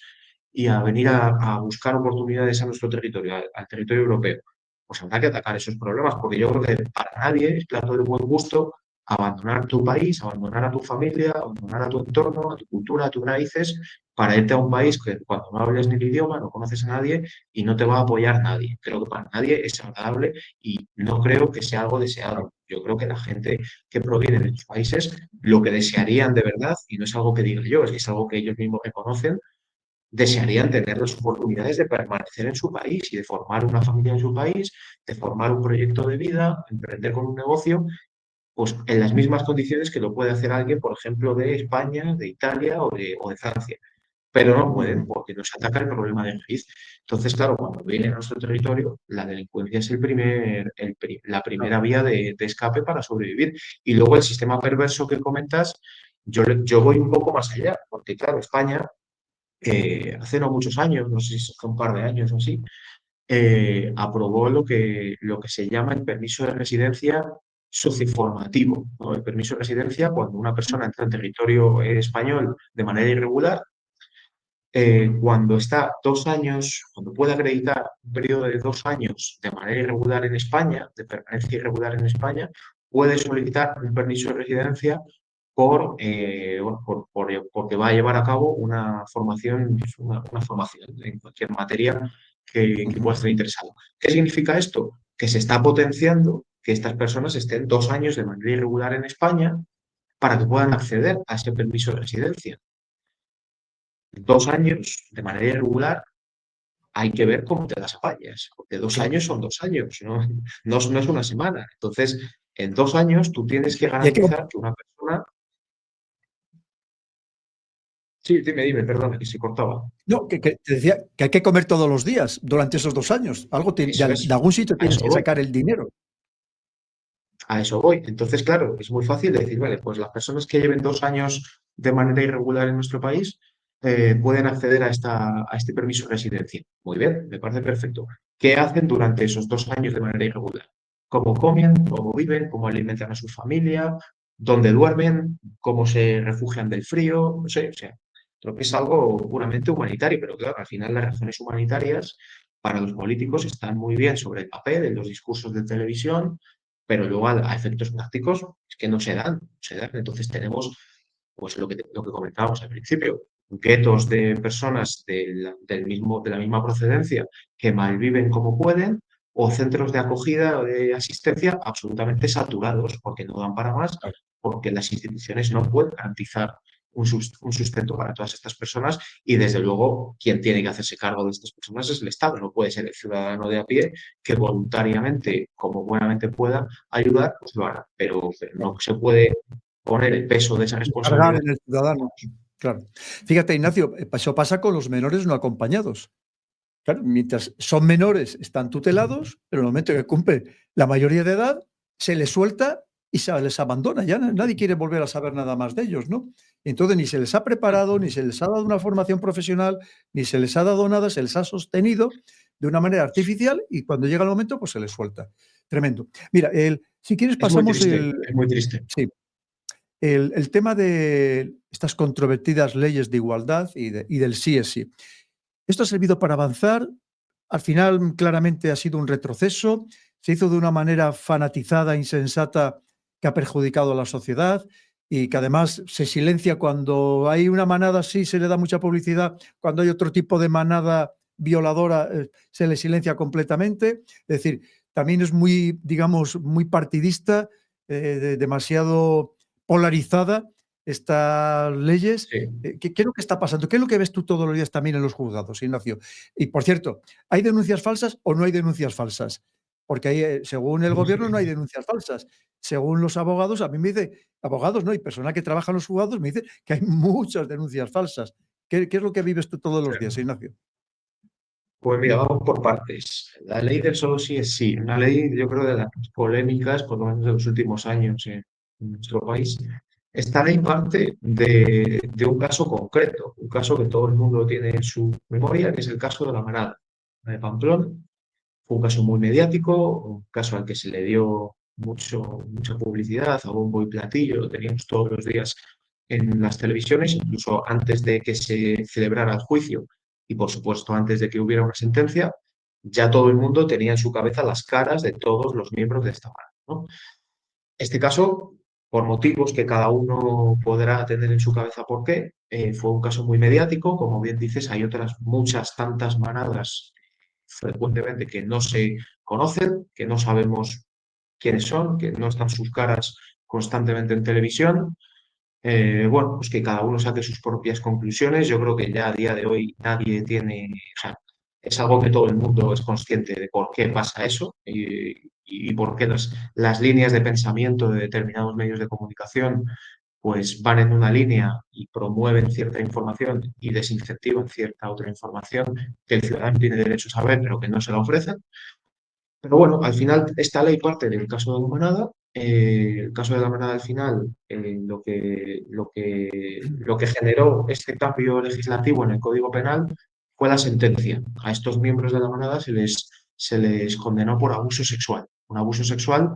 y a venir a buscar oportunidades a nuestro territorio, al territorio europeo? Pues habrá que atacar esos problemas, porque yo creo que para nadie es plato de buen gusto abandonar tu país, abandonar a tu familia, abandonar a tu entorno, a tu cultura, a tus raíces, para irte a un país que cuando no hables ni el idioma, no conoces a nadie y no te va a apoyar nadie. Creo que para nadie es agradable y no creo que sea algo deseado. Yo creo que la gente que proviene de los países lo que desearían de verdad, y no es algo que diga yo, es algo que ellos mismos reconocen, desearían tener las oportunidades de permanecer en su país y de formar una familia en su país, de formar un proyecto de vida, emprender con un negocio, pues en las mismas condiciones que lo puede hacer alguien, por ejemplo, de España, de Italia o de Francia. Pero no pueden porque nos ataca el problema de raíz. Entonces, claro, cuando viene a nuestro territorio, la delincuencia es la primera vía de escape para sobrevivir. Y luego el sistema perverso que comentas, yo voy un poco más allá, porque claro, España, hace no muchos años, no sé si fue un par de años o así, aprobó lo que se llama el permiso de residencia socioformativo, ¿no? El permiso de residencia, cuando una persona entra en territorio español de manera irregular, cuando está 2 años, cuando puede acreditar un periodo de 2 años de manera irregular en España, de permanencia irregular en España, puede solicitar un permiso de residencia porque va a llevar a cabo una formación en cualquier materia que pueda estar interesado. ¿Qué significa esto? Que se está potenciando que estas personas estén 2 años de manera irregular en España para que puedan acceder a ese permiso de residencia. 2 años de manera irregular hay que ver cómo te las apañas, porque 2 años claro. son 2 años, ¿no? No es una semana. Entonces, en 2 años tú tienes que Y hay que garantizar que una persona... Sí, dime, perdona, que se cortaba. no, que te decía que hay que comer todos los días durante esos 2 años. Algo Eso de es, algún sitio a tienes eso que voy. sacar el dinero. A eso voy. Entonces, claro, es muy fácil decir, vale, pues las personas que lleven 2 años de manera irregular en nuestro país pueden acceder a este permiso de residencia. Muy bien, me parece perfecto. ¿Qué hacen durante esos 2 años de manera irregular? ¿Cómo comen? ¿Cómo viven? ¿Cómo alimentan a su familia? ¿Dónde duermen? ¿Cómo se refugian del frío? No sé, o sea, creo que es algo puramente humanitario, pero claro, al final las razones humanitarias para los políticos están muy bien sobre el papel, en los discursos de televisión, pero luego a efectos prácticos es que no se dan, no se dan. Entonces tenemos, pues lo que comentábamos al principio, guetos de personas de la misma procedencia que malviven como pueden, o centros de acogida o de asistencia absolutamente saturados porque no dan para más, Claro. porque las instituciones no pueden garantizar un sustento para todas estas personas y desde luego quien tiene que hacerse cargo de estas personas es el Estado, no puede ser el ciudadano de a pie que voluntariamente, como buenamente pueda, ayudar, pues lo hará, pero no se puede poner el peso de esa Y cargar responsabilidad. en el ciudadano. Claro. Fíjate, Ignacio, eso pasa con los menores no acompañados. Claro, mientras son menores están tutelados, pero en el momento que cumple la mayoría de edad, se les suelta y se les abandona. Ya nadie quiere volver a saber nada más de ellos, ¿no? Entonces ni se les ha preparado, ni se les ha dado una formación profesional, ni se les ha dado nada, se les ha sostenido de una manera artificial y cuando llega el momento, pues se les suelta. Tremendo. Mira, si quieres pasamos Es muy triste. sí, el tema de estas controvertidas leyes de igualdad y del sí es sí. Esto ha servido para avanzar. Al final, claramente ha sido un retroceso. Se hizo de una manera fanatizada, insensata, que ha perjudicado a la sociedad y que además se silencia cuando hay una manada, sí se le da mucha publicidad, cuando hay otro tipo de manada violadora, se le silencia completamente. Es decir, también es muy, digamos, muy partidista, demasiado polarizada estas leyes. Sí. ¿Qué es lo que está pasando? ¿Qué es lo que ves tú todos los días también en los juzgados, Ignacio? Y por cierto, ¿hay denuncias falsas o no hay denuncias falsas? Porque ahí, según el gobierno no hay denuncias falsas. Según los abogados, a mí me dice, abogados no, y personal que trabaja en los juzgados me dice que hay muchas denuncias falsas. ¿Qué es lo que vives tú todos los días, Ignacio? Pues mira, vamos por partes. La ley del solo sí es sí. Una ley, yo creo, de las polémicas, por lo menos de los últimos años en nuestro país. Esta ley parte de un caso concreto, un caso que todo el mundo tiene en su memoria, que es el caso de la Manada de Pamplona. Fue un caso muy mediático, un caso al que se le dio mucha publicidad, a bombo y platillo, lo teníamos todos los días en las televisiones, incluso antes de que se celebrara el juicio y, por supuesto, antes de que hubiera una sentencia, ya todo el mundo tenía en su cabeza las caras de todos los miembros de esta banda, ¿no? Este caso, por motivos que cada uno podrá tener en su cabeza por qué, fue un caso muy mediático. Como bien dices, hay otras muchas tantas manadas frecuentemente que no se conocen, que no sabemos quiénes son, que no están sus caras constantemente en televisión. Bueno, pues que cada uno saque sus propias conclusiones. Yo creo que ya a día de hoy nadie tiene, o sea, es algo que todo el mundo es consciente de por qué pasa eso y por qué las líneas de pensamiento de determinados medios de comunicación pues van en una línea y promueven cierta información y desincentivan cierta otra información que el ciudadano tiene derecho a saber, pero que no se la ofrecen. Pero bueno, al final esta ley parte del caso de la Manada. El caso de la Manada al final, lo que generó este cambio legislativo en el Código Penal fue la sentencia. A estos miembros de la Manada se les condenó por abuso sexual. Un abuso sexual,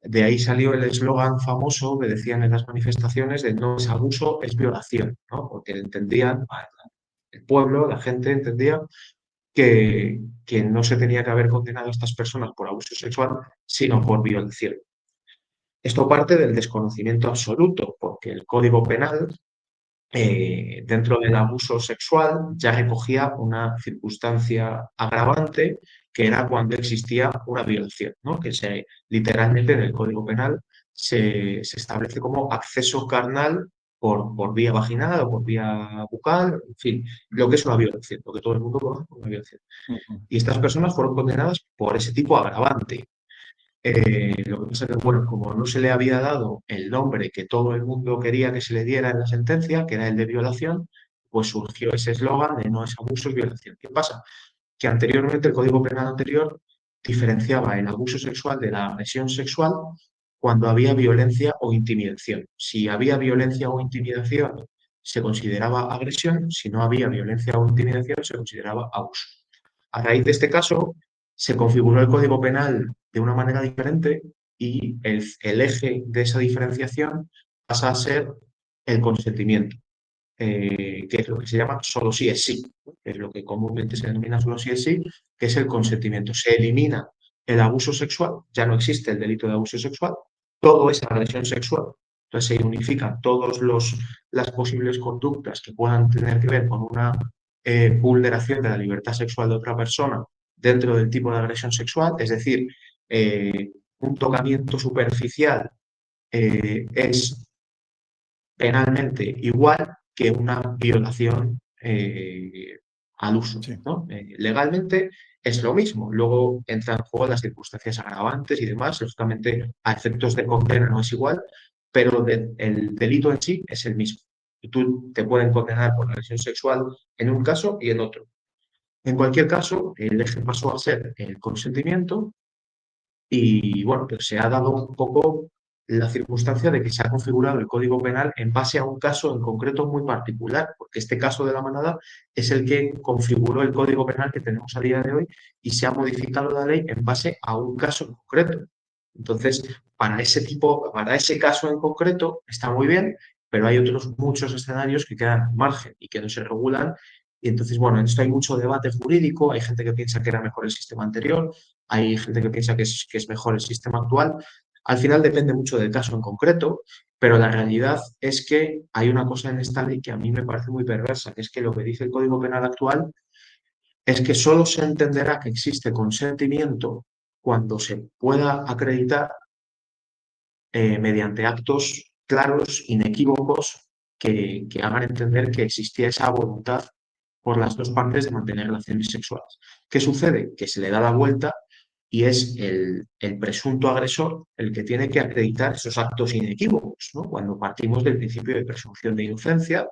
de ahí salió el eslogan famoso que decían en las manifestaciones de no es abuso, es violación, ¿no? Porque entendían, el pueblo, la gente entendía que no se tenía que haber condenado a estas personas por abuso sexual, sino por violación. Esto parte del desconocimiento absoluto, porque el Código Penal, dentro del abuso sexual, ya recogía una circunstancia agravante, que era cuando existía una violación, ¿no? Literalmente en el Código Penal se establece como acceso carnal por vía vaginal o por vía bucal, en fin, lo que es una violación, lo que todo el mundo conoce como una violación. Ujú. Y estas personas fueron condenadas por ese tipo de agravante. Lo que pasa es que, bueno, como no se le había dado el nombre que todo el mundo quería que se le diera en la sentencia, que era el de violación, pues surgió ese eslogan de no es abuso, es violación. ¿Qué pasa? Que anteriormente el Código Penal anterior diferenciaba el abuso sexual de la agresión sexual cuando había violencia o intimidación. Si había violencia o intimidación, se consideraba agresión; si no había violencia o intimidación, se consideraba abuso. A raíz de este caso, se configuró el Código Penal de una manera diferente y el eje de esa diferenciación pasa a ser el consentimiento, que es lo que se llama solo sí es sí, ¿no? Que es lo que comúnmente se denomina solo sí es sí, que es el consentimiento. Se elimina el abuso sexual, ya no existe el delito de abuso sexual, todo es agresión sexual. Entonces se unifican todas las posibles conductas que puedan tener que ver con una vulneración de la libertad sexual de otra persona dentro del tipo de agresión sexual, es decir, un tocamiento superficial es penalmente igual que una violación al uso, Sí. ¿no? Legalmente es lo mismo. Luego entran en juego las circunstancias agravantes y demás. Lógicamente, a efectos de condena no es igual, pero el delito en sí es el mismo. Y tú te pueden condenar por agresión sexual en un caso y en otro. En cualquier caso, el eje pasó a ser el consentimiento y bueno, pues se ha dado un poco la circunstancia de que se ha configurado el Código Penal en base a un caso en concreto muy particular, porque este caso de la manada es el que configuró el Código Penal que tenemos a día de hoy y se ha modificado la ley en base a un caso en concreto. Entonces, para ese caso en concreto está muy bien, pero hay otros muchos escenarios que quedan al margen y que no se regulan. Y entonces, bueno, en esto hay mucho debate jurídico, hay gente que piensa que era mejor el sistema anterior, hay gente que piensa que es mejor el sistema actual. Al final depende mucho del caso en concreto, pero la realidad es que hay una cosa en esta ley que a mí me parece muy perversa, que es que lo que dice el Código Penal actual es que solo se entenderá que existe consentimiento cuando se pueda acreditar mediante actos claros, inequívocos, que hagan entender que existía esa voluntad por las dos partes de mantener relaciones sexuales. ¿Qué sucede? Que se le da la vuelta y es el presunto agresor el que tiene que acreditar esos actos inequívocos, ¿no? Cuando partimos del principio de presunción de inocencia,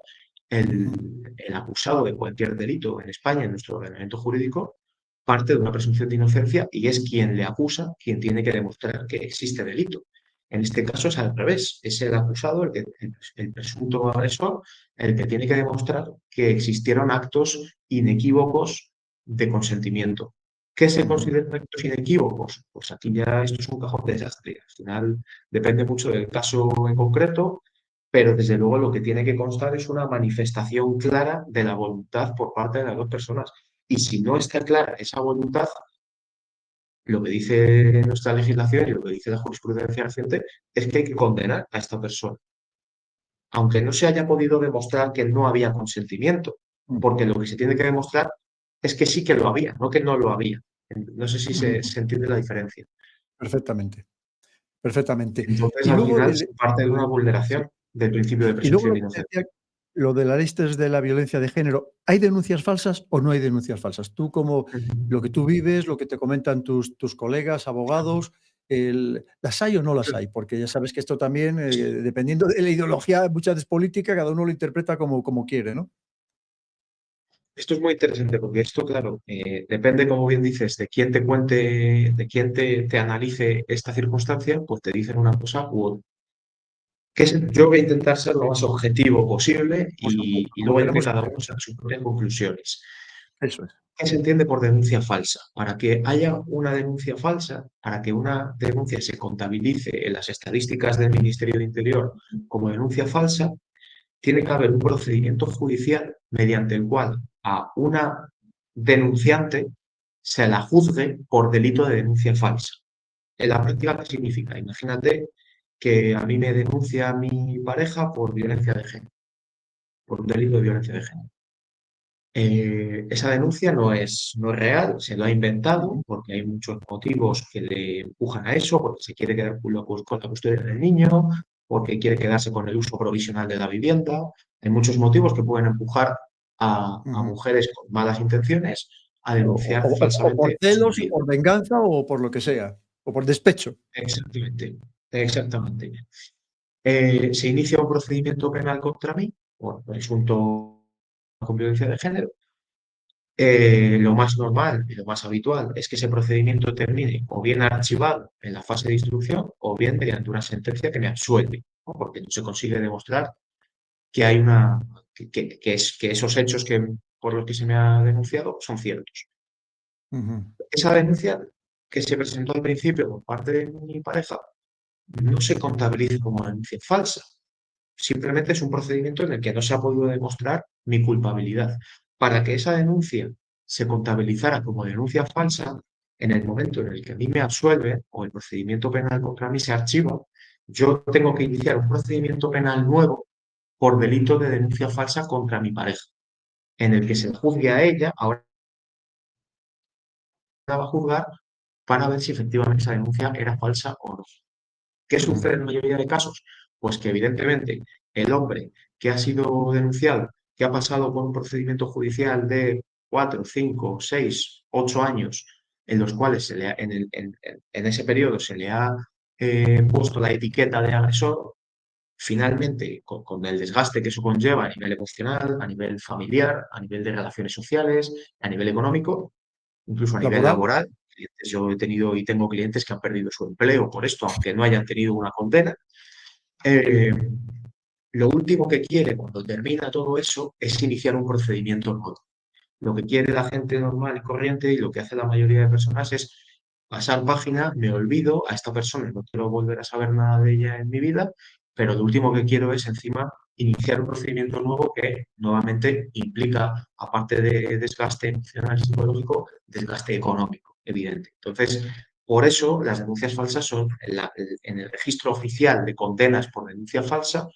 el, Ujú. el acusado de cualquier delito en España, en nuestro ordenamiento jurídico, parte de una presunción de inocencia y es quien le acusa quien tiene que demostrar que existe delito. En este caso es al revés, es el acusado, el presunto agresor, el que tiene que demostrar que existieron actos inequívocos de consentimiento. ¿Qué se Ujú. consideran actos inequívocos? Pues aquí ya esto es un cajón de desastre. Al final depende mucho del caso en concreto, pero desde luego lo que tiene que constar es una manifestación clara de la voluntad por parte de las dos personas. Y si no está clara esa voluntad, lo que dice nuestra legislación y lo que dice la jurisprudencia reciente es que hay que condenar a esta persona, aunque no se haya podido demostrar que no había consentimiento, Ujú. porque lo que se tiene que demostrar es que sí que lo había, no que no lo había. No sé si se, Ujú. se entiende la diferencia. Perfectamente, perfectamente. Entonces, Y al luego final, se parte de una sí. vulneración del principio de Y luego presunción lo de que te inocencia. decía, lo de las listas de la violencia de género, ¿hay denuncias falsas o no hay denuncias falsas? Tú como lo que tú vives, lo que te comentan tus colegas, abogados, ¿las hay o no las hay? Porque ya sabes que esto también, dependiendo de la ideología, muchas veces política, cada uno lo interpreta como quiere, ¿no? Esto es muy interesante porque esto, claro, depende, como bien dices, de quién te cuente, de quién te analice esta circunstancia, pues te dicen una cosa u otra. Yo voy a intentar ser lo más objetivo posible Por supuesto, y como luego ya que tenemos que cada ser. uno saque sus propias conclusiones. Eso es. ¿Qué se entiende por denuncia falsa? Para que haya una denuncia falsa, para que una denuncia se contabilice en las estadísticas del Ministerio de Interior como denuncia falsa, tiene que haber un procedimiento judicial mediante el cual a una denunciante se la juzgue por delito de denuncia falsa. En la práctica, ¿qué significa? Imagínate que a mí me denuncia mi pareja por violencia de género, por un delito de violencia de género. Esa denuncia no es real, se lo ha inventado Ujú. porque hay muchos motivos que le empujan a eso, porque se quiere quedar con la custodia del niño, porque quiere quedarse con el uso provisional de la vivienda. Hay muchos motivos que pueden empujar a Ujú. mujeres con malas intenciones a O, denunciar o por falsamente a su celos, o marido. por venganza, o por lo que sea, o por despecho. Exactamente, exactamente. Se inicia un procedimiento penal contra mí por presunto con violencia de género. Lo más normal y lo más habitual es que ese procedimiento termine o bien archivado en la fase de instrucción o bien mediante una sentencia que me absuelve, ¿no? Porque no se consigue demostrar que hay que esos hechos por los que se me ha denunciado son ciertos. Ujú, Esa denuncia que se presentó al principio por parte de mi pareja no se contabiliza como denuncia falsa. Simplemente es un procedimiento en el que no se ha podido demostrar mi culpabilidad. Para que esa denuncia se contabilizara como denuncia falsa, en el momento en el que a mí me absuelve o el procedimiento penal contra mí se archiva, yo tengo que iniciar un procedimiento penal nuevo por delito de denuncia falsa contra mi pareja, en el que se le juzgue a ella, ahora va a juzgar para ver si efectivamente esa denuncia era falsa o no. ¿Qué ujú. sucede en la mayoría de casos? Pues que evidentemente el hombre que ha sido denunciado, que ha pasado por un procedimiento judicial de 4, 5, 6, 8 años, en los cuales en ese periodo se le ha puesto la etiqueta de agresor, finalmente, con el desgaste que eso conlleva a nivel emocional, a nivel familiar, a nivel de relaciones sociales, a nivel económico, incluso a nivel Laboral. laboral. Yo he tenido y tengo clientes que han perdido su empleo por esto, aunque no hayan tenido una condena. Eh, lo último que quiere cuando termina todo eso es iniciar un procedimiento nuevo. Lo que quiere la gente normal y corriente y lo que hace la mayoría de personas es pasar página, me olvido, a esta persona no quiero volver a saber nada de ella en mi vida, pero lo último que quiero es encima iniciar un procedimiento nuevo que nuevamente implica, aparte de desgaste emocional y psicológico, desgaste económico, evidente. Entonces, por eso las denuncias falsas son en el registro oficial de condenas por denuncia falsa,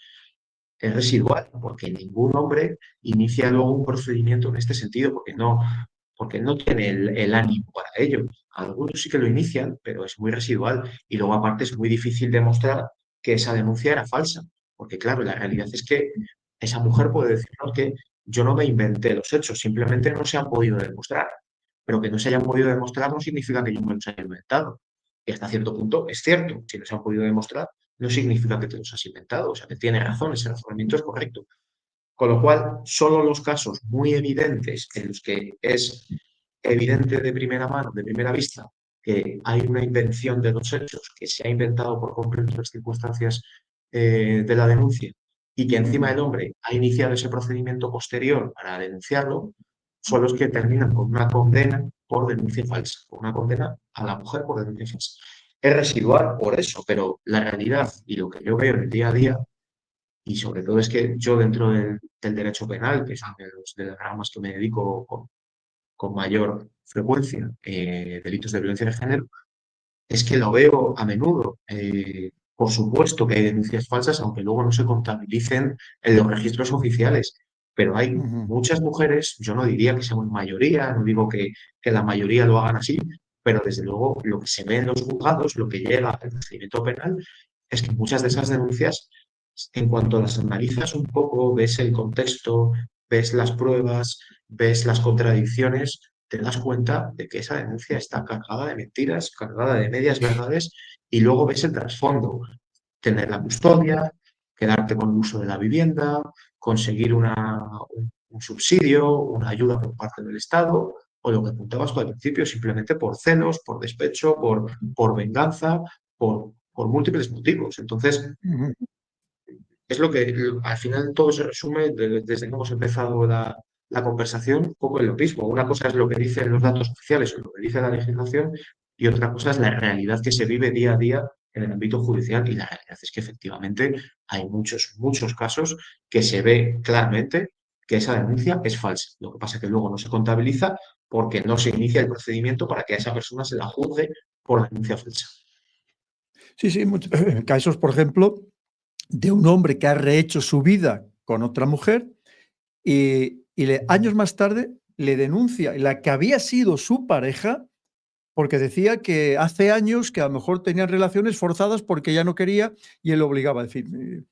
es residual, porque ningún hombre inicia luego un procedimiento en este sentido, porque no tiene el ánimo para ello. Algunos sí que lo inician, pero es muy residual. Y luego, aparte, es muy difícil demostrar que esa denuncia era falsa, porque claro, la realidad es que esa mujer puede decirnos que yo no me inventé los hechos, simplemente no se han podido demostrar. Pero que no se hayan podido demostrar no significa que yo me los haya inventado. Y hasta cierto punto es cierto, si no se han podido demostrar, no significa que te los has inventado, o sea, que tiene razón, ese razonamiento es correcto. Con lo cual, solo los casos muy evidentes en los que es evidente de primera mano, de primera vista, que hay una invención de los hechos, que se ha inventado por completo las circunstancias de la denuncia y que encima Ujú. el hombre ha iniciado ese procedimiento posterior para denunciarlo, son los que terminan con una condena por denuncia falsa, con una condena a la mujer por denuncia falsa. Es residual por eso, pero la realidad y lo que yo veo en el día a día, y sobre todo es que yo dentro del derecho penal, que es uno de las ramas que me dedico con mayor frecuencia, delitos de violencia de género, es que lo veo a menudo. Por supuesto que hay denuncias falsas, aunque luego no se contabilicen en los registros oficiales, pero hay Ujú. muchas mujeres, yo no diría que sean mayoría, no digo que la mayoría lo hagan así, pero desde luego lo que se ve en los juzgados, lo que llega al procedimiento penal, es que muchas de esas denuncias, en cuanto las analizas un poco, ves el contexto, ves las pruebas, ves las contradicciones, te das cuenta de que esa denuncia está cargada de mentiras, cargada de medias verdades, y luego ves el trasfondo, tener la custodia, quedarte con el uso de la vivienda, conseguir un subsidio, una ayuda por parte del Estado, o lo que apuntabas tú al principio, simplemente por celos, por despecho, por venganza, por múltiples motivos. Entonces, Ujú. es lo que al final todo se resume desde que hemos empezado la conversación, un poco en lo mismo. Una cosa es lo que dicen los datos oficiales o lo que dice la legislación y otra cosa es la realidad que se vive día a día en el ámbito judicial y la realidad es que efectivamente hay muchos, muchos casos que se ve claramente que esa denuncia es falsa. Lo que pasa es que luego no se contabiliza porque no se inicia el procedimiento para que a esa persona se la juzgue por la denuncia falsa. Sí, sí, casos, por ejemplo, de un hombre que ha rehecho su vida con otra mujer y años más tarde le denuncia la que había sido su pareja porque decía que hace años que a lo mejor tenían relaciones forzadas porque ella no quería y él lo obligaba. Es decir,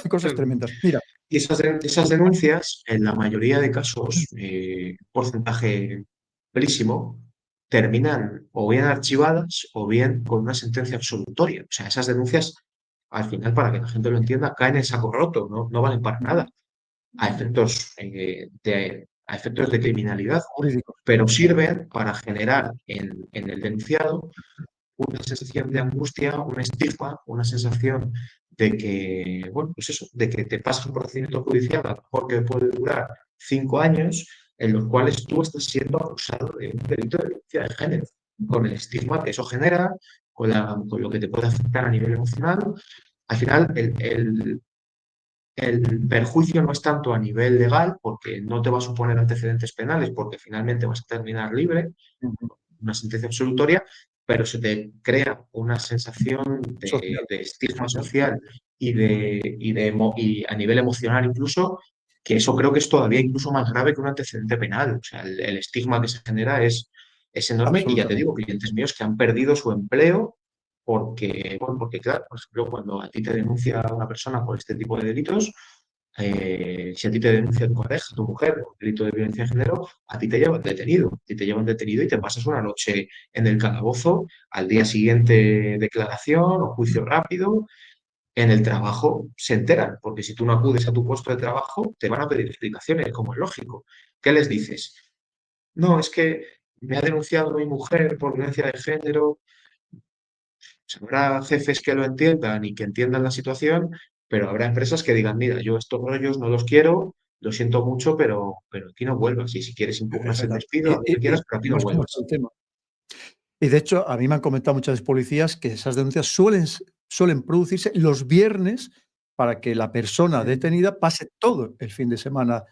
cosas tremendas. Mira, Y esas denuncias, en la mayoría de casos, porcentaje amplísimo, terminan o bien archivadas o bien con una sentencia absolutoria. O sea, esas denuncias, al final, para que la gente lo entienda, caen en saco roto, no valen para nada a efectos de criminalidad, jurídicos. pero sirven para generar en el denunciado una sensación de angustia, un estigma, una sensación de que, bueno, pues eso, de que te pasa un procedimiento judicial, a lo mejor que puede durar 5 años, en los cuales tú estás siendo acusado de un delito de violencia de género, con el estigma que eso genera, con lo que te puede afectar a nivel emocional. Al final, el perjuicio no es tanto a nivel legal, porque no te va a suponer antecedentes penales, porque finalmente vas a terminar libre, Ujú. una sentencia absolutoria, pero se te crea una sensación Social. de estigma social y a nivel emocional incluso, que eso creo que es todavía incluso más grave que un antecedente penal. O sea, el estigma que se genera es enorme y ya te Absolutamente. digo, clientes míos que han perdido su empleo porque, bueno, porque claro, por ejemplo, cuando a ti te denuncia una persona por este tipo de delitos, si a ti te denuncia tu pareja, tu mujer, por delito de violencia de género, a ti te llevan detenido. A ti te llevan detenido y te pasas una noche en el calabozo, al día siguiente declaración o juicio rápido. En el trabajo se enteran, porque si tú no acudes a tu puesto de trabajo, te van a pedir explicaciones, como es lógico. ¿Qué les dices? No, es que me ha denunciado mi mujer por violencia de género. Habrá jefes que lo entiendan y que entiendan la situación, pero habrá empresas que digan, mira, yo estos rollos no los quiero, lo siento mucho, pero aquí no vuelvas. Y si quieres impugnas el Exacto. despido, haz lo que quieras, pero aquí no Sabemos cómo está vuelvas. el tema. Y de hecho, a mí me han comentado muchas policías que esas denuncias suelen producirse los viernes para que la persona Mm. detenida pase todo el fin de semana.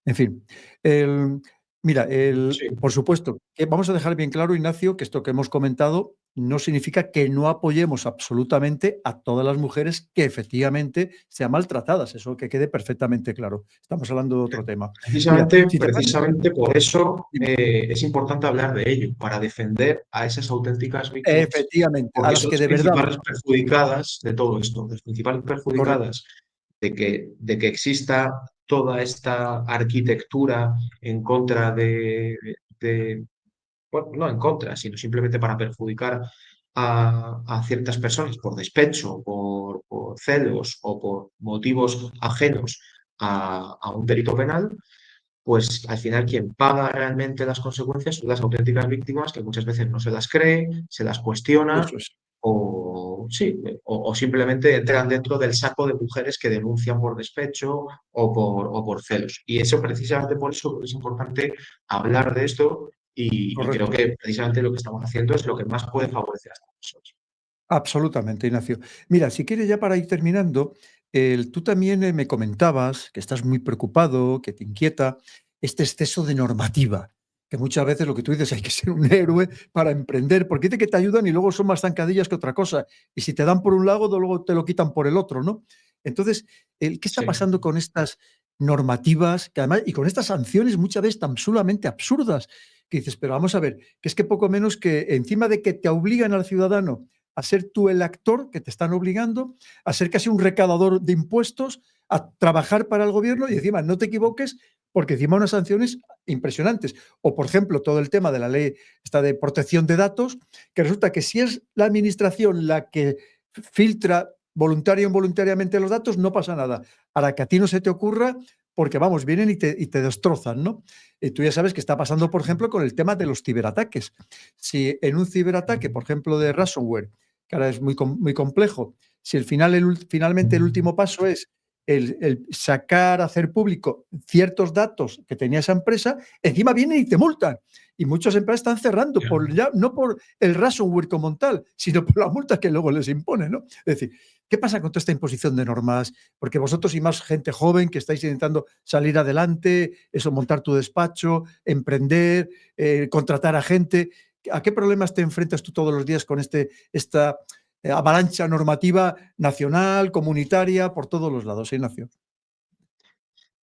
En fin, el mira, Sí. por supuesto, que vamos a dejar bien claro, Ignacio, que esto que hemos comentado no significa que no apoyemos absolutamente a todas las mujeres que efectivamente sean maltratadas, eso que quede perfectamente claro. Estamos hablando de otro tema. Mira, Precisamente, si te parece, precisamente por eso dime. es importante hablar de ello, para defender a esas auténticas víctimas, Efectivamente, a porque las son que las de verdad principales perjudicadas de todo esto, las principales correcto, perjudicadas de que exista toda esta arquitectura en contra bueno, no en contra, sino simplemente para perjudicar a ciertas personas por despecho, por celos o por motivos ajenos a un delito penal, pues al final quien paga realmente las consecuencias son las auténticas víctimas que muchas veces no se las cree, se las cuestiona eso es. o, sí, o simplemente entran dentro del saco de mujeres que denuncian por despecho o por celos. Y eso precisamente por eso es importante hablar de esto y creo Correcto. que precisamente lo que estamos haciendo es lo que más puede favorecer a estas personas. Absolutamente, Ignacio. Mira, si quieres ya para ir terminando, tú también me comentabas que estás muy preocupado, que te inquieta este exceso de normativa, que muchas veces lo que tú dices hay que ser un héroe para emprender, porque dice que te ayudan y luego son más zancadillas que otra cosa. Y si te dan por un lado, luego te lo quitan por el otro, ¿no? Entonces, ¿qué está Sí. pasando con estas normativas que además, y con estas sanciones muchas veces tan sumamente absurdas? Que dices, pero vamos a ver, que es que poco menos que encima de que te obligan al ciudadano a ser tú el actor que te están obligando, a ser casi un recaudador de impuestos, a trabajar para el gobierno y encima no te equivoques porque encima unas sanciones impresionantes. O, por ejemplo, todo el tema de la ley esta de protección de datos, que resulta que si es la administración la que filtra voluntaria o involuntariamente los datos, no pasa nada. Para que a ti no se te ocurra, porque vamos, vienen y te destrozan, ¿no? Y tú ya sabes que está pasando, por ejemplo, con el tema de los ciberataques. Si en un ciberataque, por ejemplo, de ransomware, que ahora es muy complejo. Si finalmente el último paso es el sacar, hacer público ciertos datos que tenía esa empresa, encima vienen y te multan. Y muchas empresas están cerrando, no por el ransomware como tal, sino por la multa que luego les impone, ¿no? Es decir, ¿qué pasa con toda esta imposición de normas? Porque vosotros y más gente joven que estáis intentando salir adelante, eso, montar tu despacho, emprender, contratar a gente, ¿a qué problemas te enfrentas tú todos los días con esta avalancha normativa nacional, comunitaria, por todos los lados, Ignacio?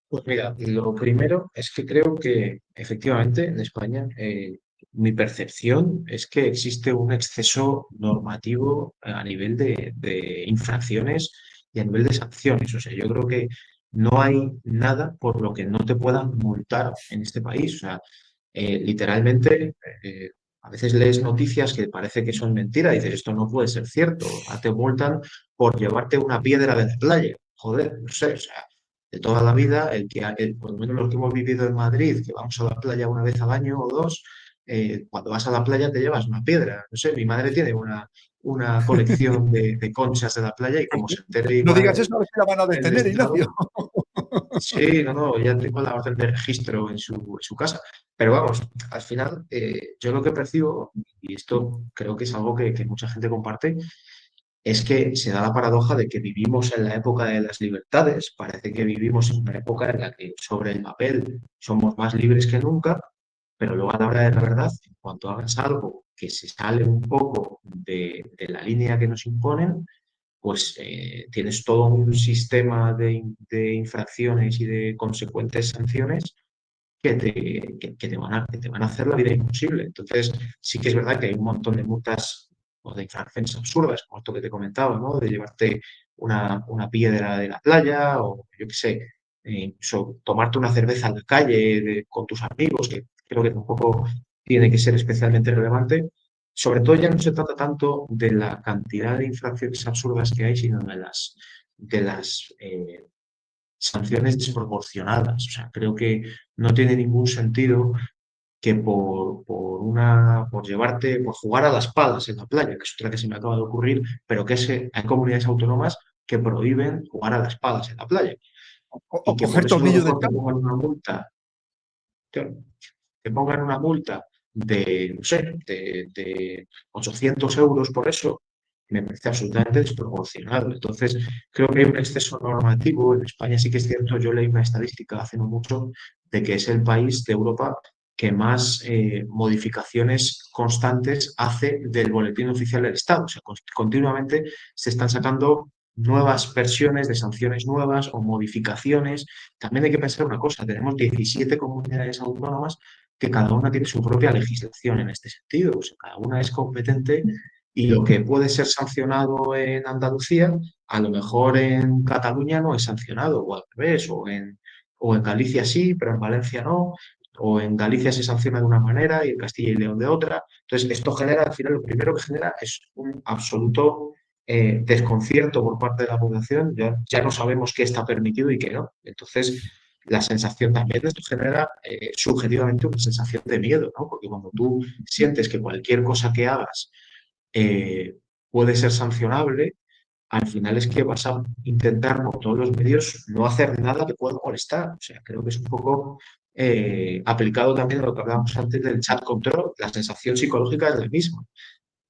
Pues mira, lo primero es que creo que efectivamente en España mi percepción es que existe un exceso normativo a nivel de infracciones y a nivel de sanciones. O sea, yo creo que no hay nada por lo que no te puedan multar en este país. O sea, literalmente, a veces lees noticias que parece que son mentiras y dices, esto no puede ser cierto. Te multan por llevarte una piedra de la playa. Joder, no sé, o sea, de toda la vida, por lo menos los que hemos vivido en Madrid, que vamos a la playa una vez al año o dos, cuando vas a la playa te llevas una piedra. No sé, mi madre tiene una colección de conchas de la playa y como se entere No igual digas eso, a ver si la van a el detener, Ignacio. Estado, sí, no, no, ya tengo la orden de registro en su casa. Pero vamos, al final, yo lo que percibo, y esto creo que es algo que mucha gente comparte, es que se da la paradoja de que vivimos en la época de las libertades, parece que vivimos en una época en la que sobre el papel somos más libres que nunca, pero luego a la hora de la verdad, en cuanto hagas algo que se sale un poco de la línea que nos imponen, pues tienes todo un sistema de infracciones y de consecuentes sanciones que te van a hacer la vida imposible. Entonces, sí que es verdad que hay un montón de multas o de infracciones absurdas, como esto que te comentaba, ¿no? De llevarte una piedra de la playa o, yo qué sé, incluso tomarte una cerveza en la calle con tus amigos, que creo que tampoco tiene que ser especialmente relevante. Sobre todo ya no se trata tanto de la cantidad de infracciones absurdas que hay, sino de las sanciones desproporcionadas. O sea, creo que no tiene ningún sentido que por llevarte, por jugar a las palas en la playa, que es otra que se me acaba de ocurrir, pero que hay comunidades autónomas que prohíben jugar a las palas en la playa O y que coger por eso a lo tornillos del mejor te campo. pongan una multa, te pongan una multa de, no sé, de 800 euros por eso, me parece absolutamente desproporcionado. Entonces, creo que hay un exceso normativo. En España sí que es cierto, yo leí una estadística hace no mucho de que es el país de Europa que más modificaciones constantes hace del boletín oficial del Estado. O sea, continuamente se están sacando nuevas versiones de sanciones nuevas o modificaciones. También hay que pensar una cosa, tenemos 17 comunidades autónomas que cada una tiene su propia legislación en este sentido. O sea, cada una es competente y lo que puede ser sancionado en Andalucía, a lo mejor en Cataluña no es sancionado, o al revés, o en Galicia sí, pero en Valencia no, o en Galicia se sanciona de una manera y en Castilla y León de otra. Entonces, esto genera, al final, lo primero que genera es un absoluto desconcierto por parte de la población. Ya no sabemos qué está permitido y qué no. Entonces, la sensación también de esto genera subjetivamente una sensación de miedo, ¿no? Porque cuando tú sientes que cualquier cosa que hagas eh, puede ser sancionable, al final es que vas a intentar por todos los medios no hacer nada que pueda molestar. O sea, creo que es un poco aplicado también a lo que hablábamos antes del chat control. La sensación psicológica es la misma.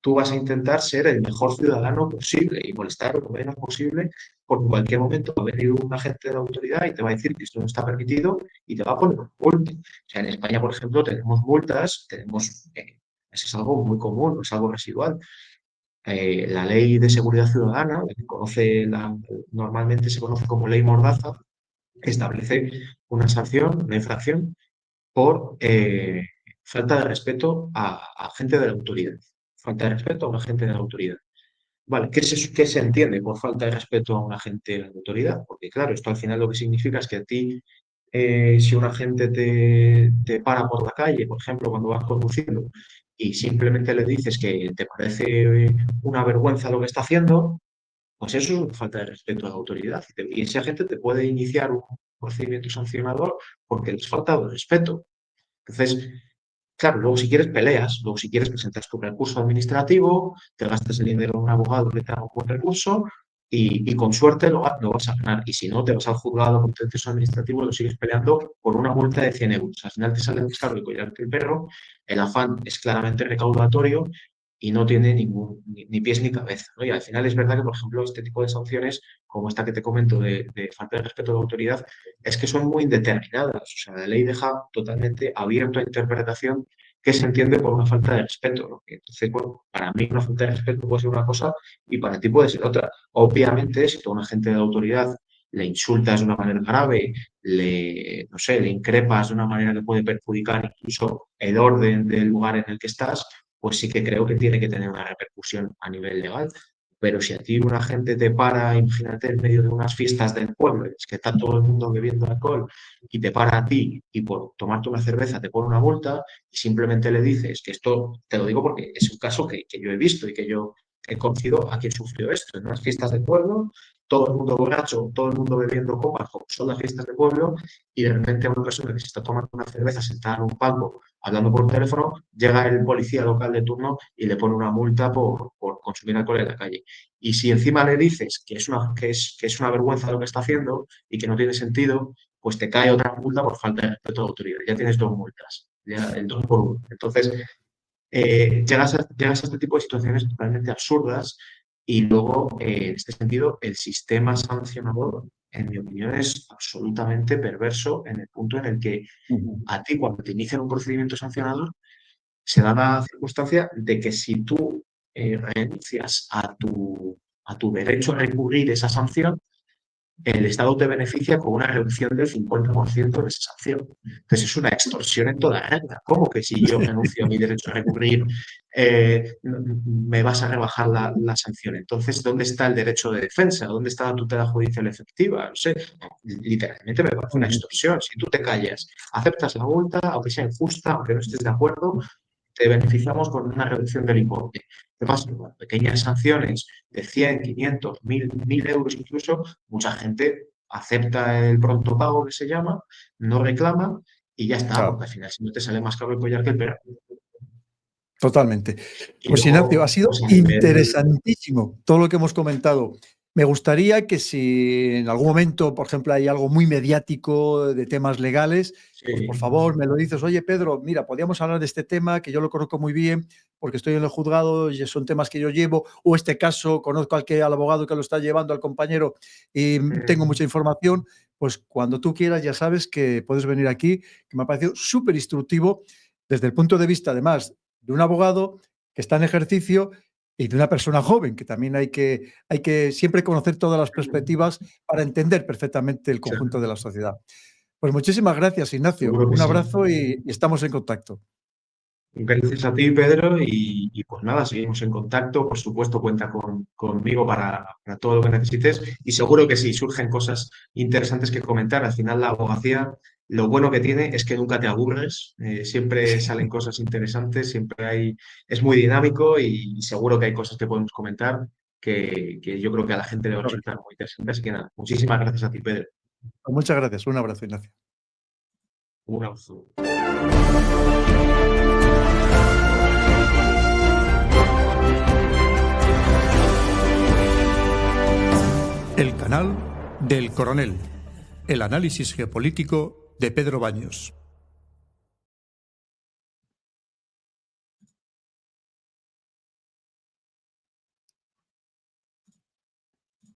Tú vas a intentar ser el mejor ciudadano posible y molestar lo menos posible, porque en cualquier momento va a venir un agente de la autoridad y te va a decir que esto no está permitido y te va a poner un multa. O sea, en España, por ejemplo, tenemos multas, eso es algo muy común, no es algo residual. La ley de seguridad ciudadana, la que normalmente se conoce como ley Mordaza, establece una sanción, una infracción por falta de respeto a gente de la autoridad. Falta de respeto a un agente de la autoridad. Vale, ¿qué se entiende por falta de respeto a un agente de la autoridad? Porque claro, esto al final lo que significa es que a ti, si un agente te para por la calle, por ejemplo, cuando vas conduciendo, y simplemente le dices que te parece una vergüenza lo que está haciendo, pues eso es una falta de respeto a la autoridad. Y ese agente te puede iniciar un procedimiento sancionador porque les falta de respeto. Entonces, claro, luego si quieres peleas, luego si quieres presentas tu recurso administrativo, te gastas el dinero en un abogado que te haga un buen recurso y con suerte lo vas a ganar. Y si no, te vas al juzgado contencioso administrativo y lo sigues peleando por una multa de 100 euros. Al final te sale más caro el collar que el perro, el afán es claramente recaudatorio y no tiene ni pies ni cabeza, ¿no? Y al final es verdad que, por ejemplo, este tipo de sanciones, como esta que te comento de falta de respeto a la autoridad, es que son muy indeterminadas. O sea, la ley deja totalmente abierto a interpretación qué se entiende por una falta de respeto, ¿no? Entonces, bueno, para mí una falta de respeto puede ser una cosa y para ti puede ser otra. Obviamente, si tú a un agente de la autoridad le insultas de una manera grave, no sé, le increpas de una manera que puede perjudicar incluso el orden del lugar en el que estás, pues sí que creo que tiene que tener una repercusión a nivel legal. Pero si a ti una gente te para, imagínate, en medio de unas fiestas del pueblo, es que está todo el mundo bebiendo alcohol, y te para a ti y por tomarte una cerveza te pone una multa y simplemente le dices que esto, te lo digo porque es un caso que yo he visto y que yo he conocido a quien sufrió esto, en unas fiestas del pueblo, todo el mundo borracho, todo el mundo bebiendo copas, como son las fiestas del pueblo, y de repente a una persona que se está tomando una cerveza sentada en un palco hablando por teléfono, llega el policía local de turno y le pone una multa por consumir alcohol en la calle. Y si encima le dices que es una vergüenza lo que está haciendo y que no tiene sentido, pues te cae otra multa por falta de respeto a la autoridad. Ya tienes dos multas, ya el 2 por 1. Entonces, llegas a este tipo de situaciones totalmente absurdas y luego, en este sentido, el sistema sancionador, en mi opinión, es absolutamente perverso en el punto en el que a ti, cuando te inician un procedimiento sancionador, se da la circunstancia de que si tú renuncias a tu derecho a recurrir esa sanción, el Estado te beneficia con una reducción del 50% de esa sanción. Entonces es una extorsión en toda regla. ¿Cómo que si yo renuncio a mi derecho a recurrir, me vas a rebajar la sanción? Entonces, ¿dónde está el derecho de defensa? ¿Dónde está la tutela judicial efectiva? No sé, literalmente me parece una extorsión. Si tú te callas, aceptas la multa, aunque sea injusta, aunque no estés de acuerdo, te beneficiamos con una reducción del importe. ¿Qué pasa? Con pequeñas sanciones de 100, 500, 1000 euros incluso, mucha gente acepta el pronto pago que se llama, no reclama y ya está, porque Claro, al final si no te sale más caro el collar que el perro. totalmente. Y Pues Ignacio, ha luego, sido pues a nivel... interesantísimo todo lo que hemos comentado. Me gustaría que si en algún momento, por ejemplo, hay algo muy mediático de temas legales, pues por Sí, favor me lo dices, oye Pedro, mira, podríamos hablar de este tema que yo lo conozco muy bien porque estoy en el juzgado y son temas que yo llevo, o este caso conozco al abogado que lo está llevando, al compañero, y tengo mucha información, pues cuando tú quieras ya sabes que puedes venir aquí, que me ha parecido súper instructivo desde el punto de vista, además, de un abogado que está en ejercicio y de una persona joven, que también hay que siempre conocer todas las perspectivas para entender perfectamente el conjunto de la sociedad. Pues muchísimas gracias, Ignacio. seguro que Un sí. abrazo y estamos en contacto. Gracias a ti, Pedro, y pues nada, seguimos en contacto. Por supuesto, cuenta conmigo para todo lo que necesites y seguro que sí, surgen cosas interesantes que comentar. Al final, la abogacía, lo bueno que tiene es que nunca te aburres, siempre salen cosas interesantes, es muy dinámico y seguro que hay cosas que podemos comentar que yo creo que a la gente le va a Correcto. resultar muy interesante. Así que nada, muchísimas gracias a ti, Pedro. Pues muchas gracias. Un abrazo, Ignacio. Un abrazo. El canal del Coronel. El análisis geopolítico de Pedro Baños.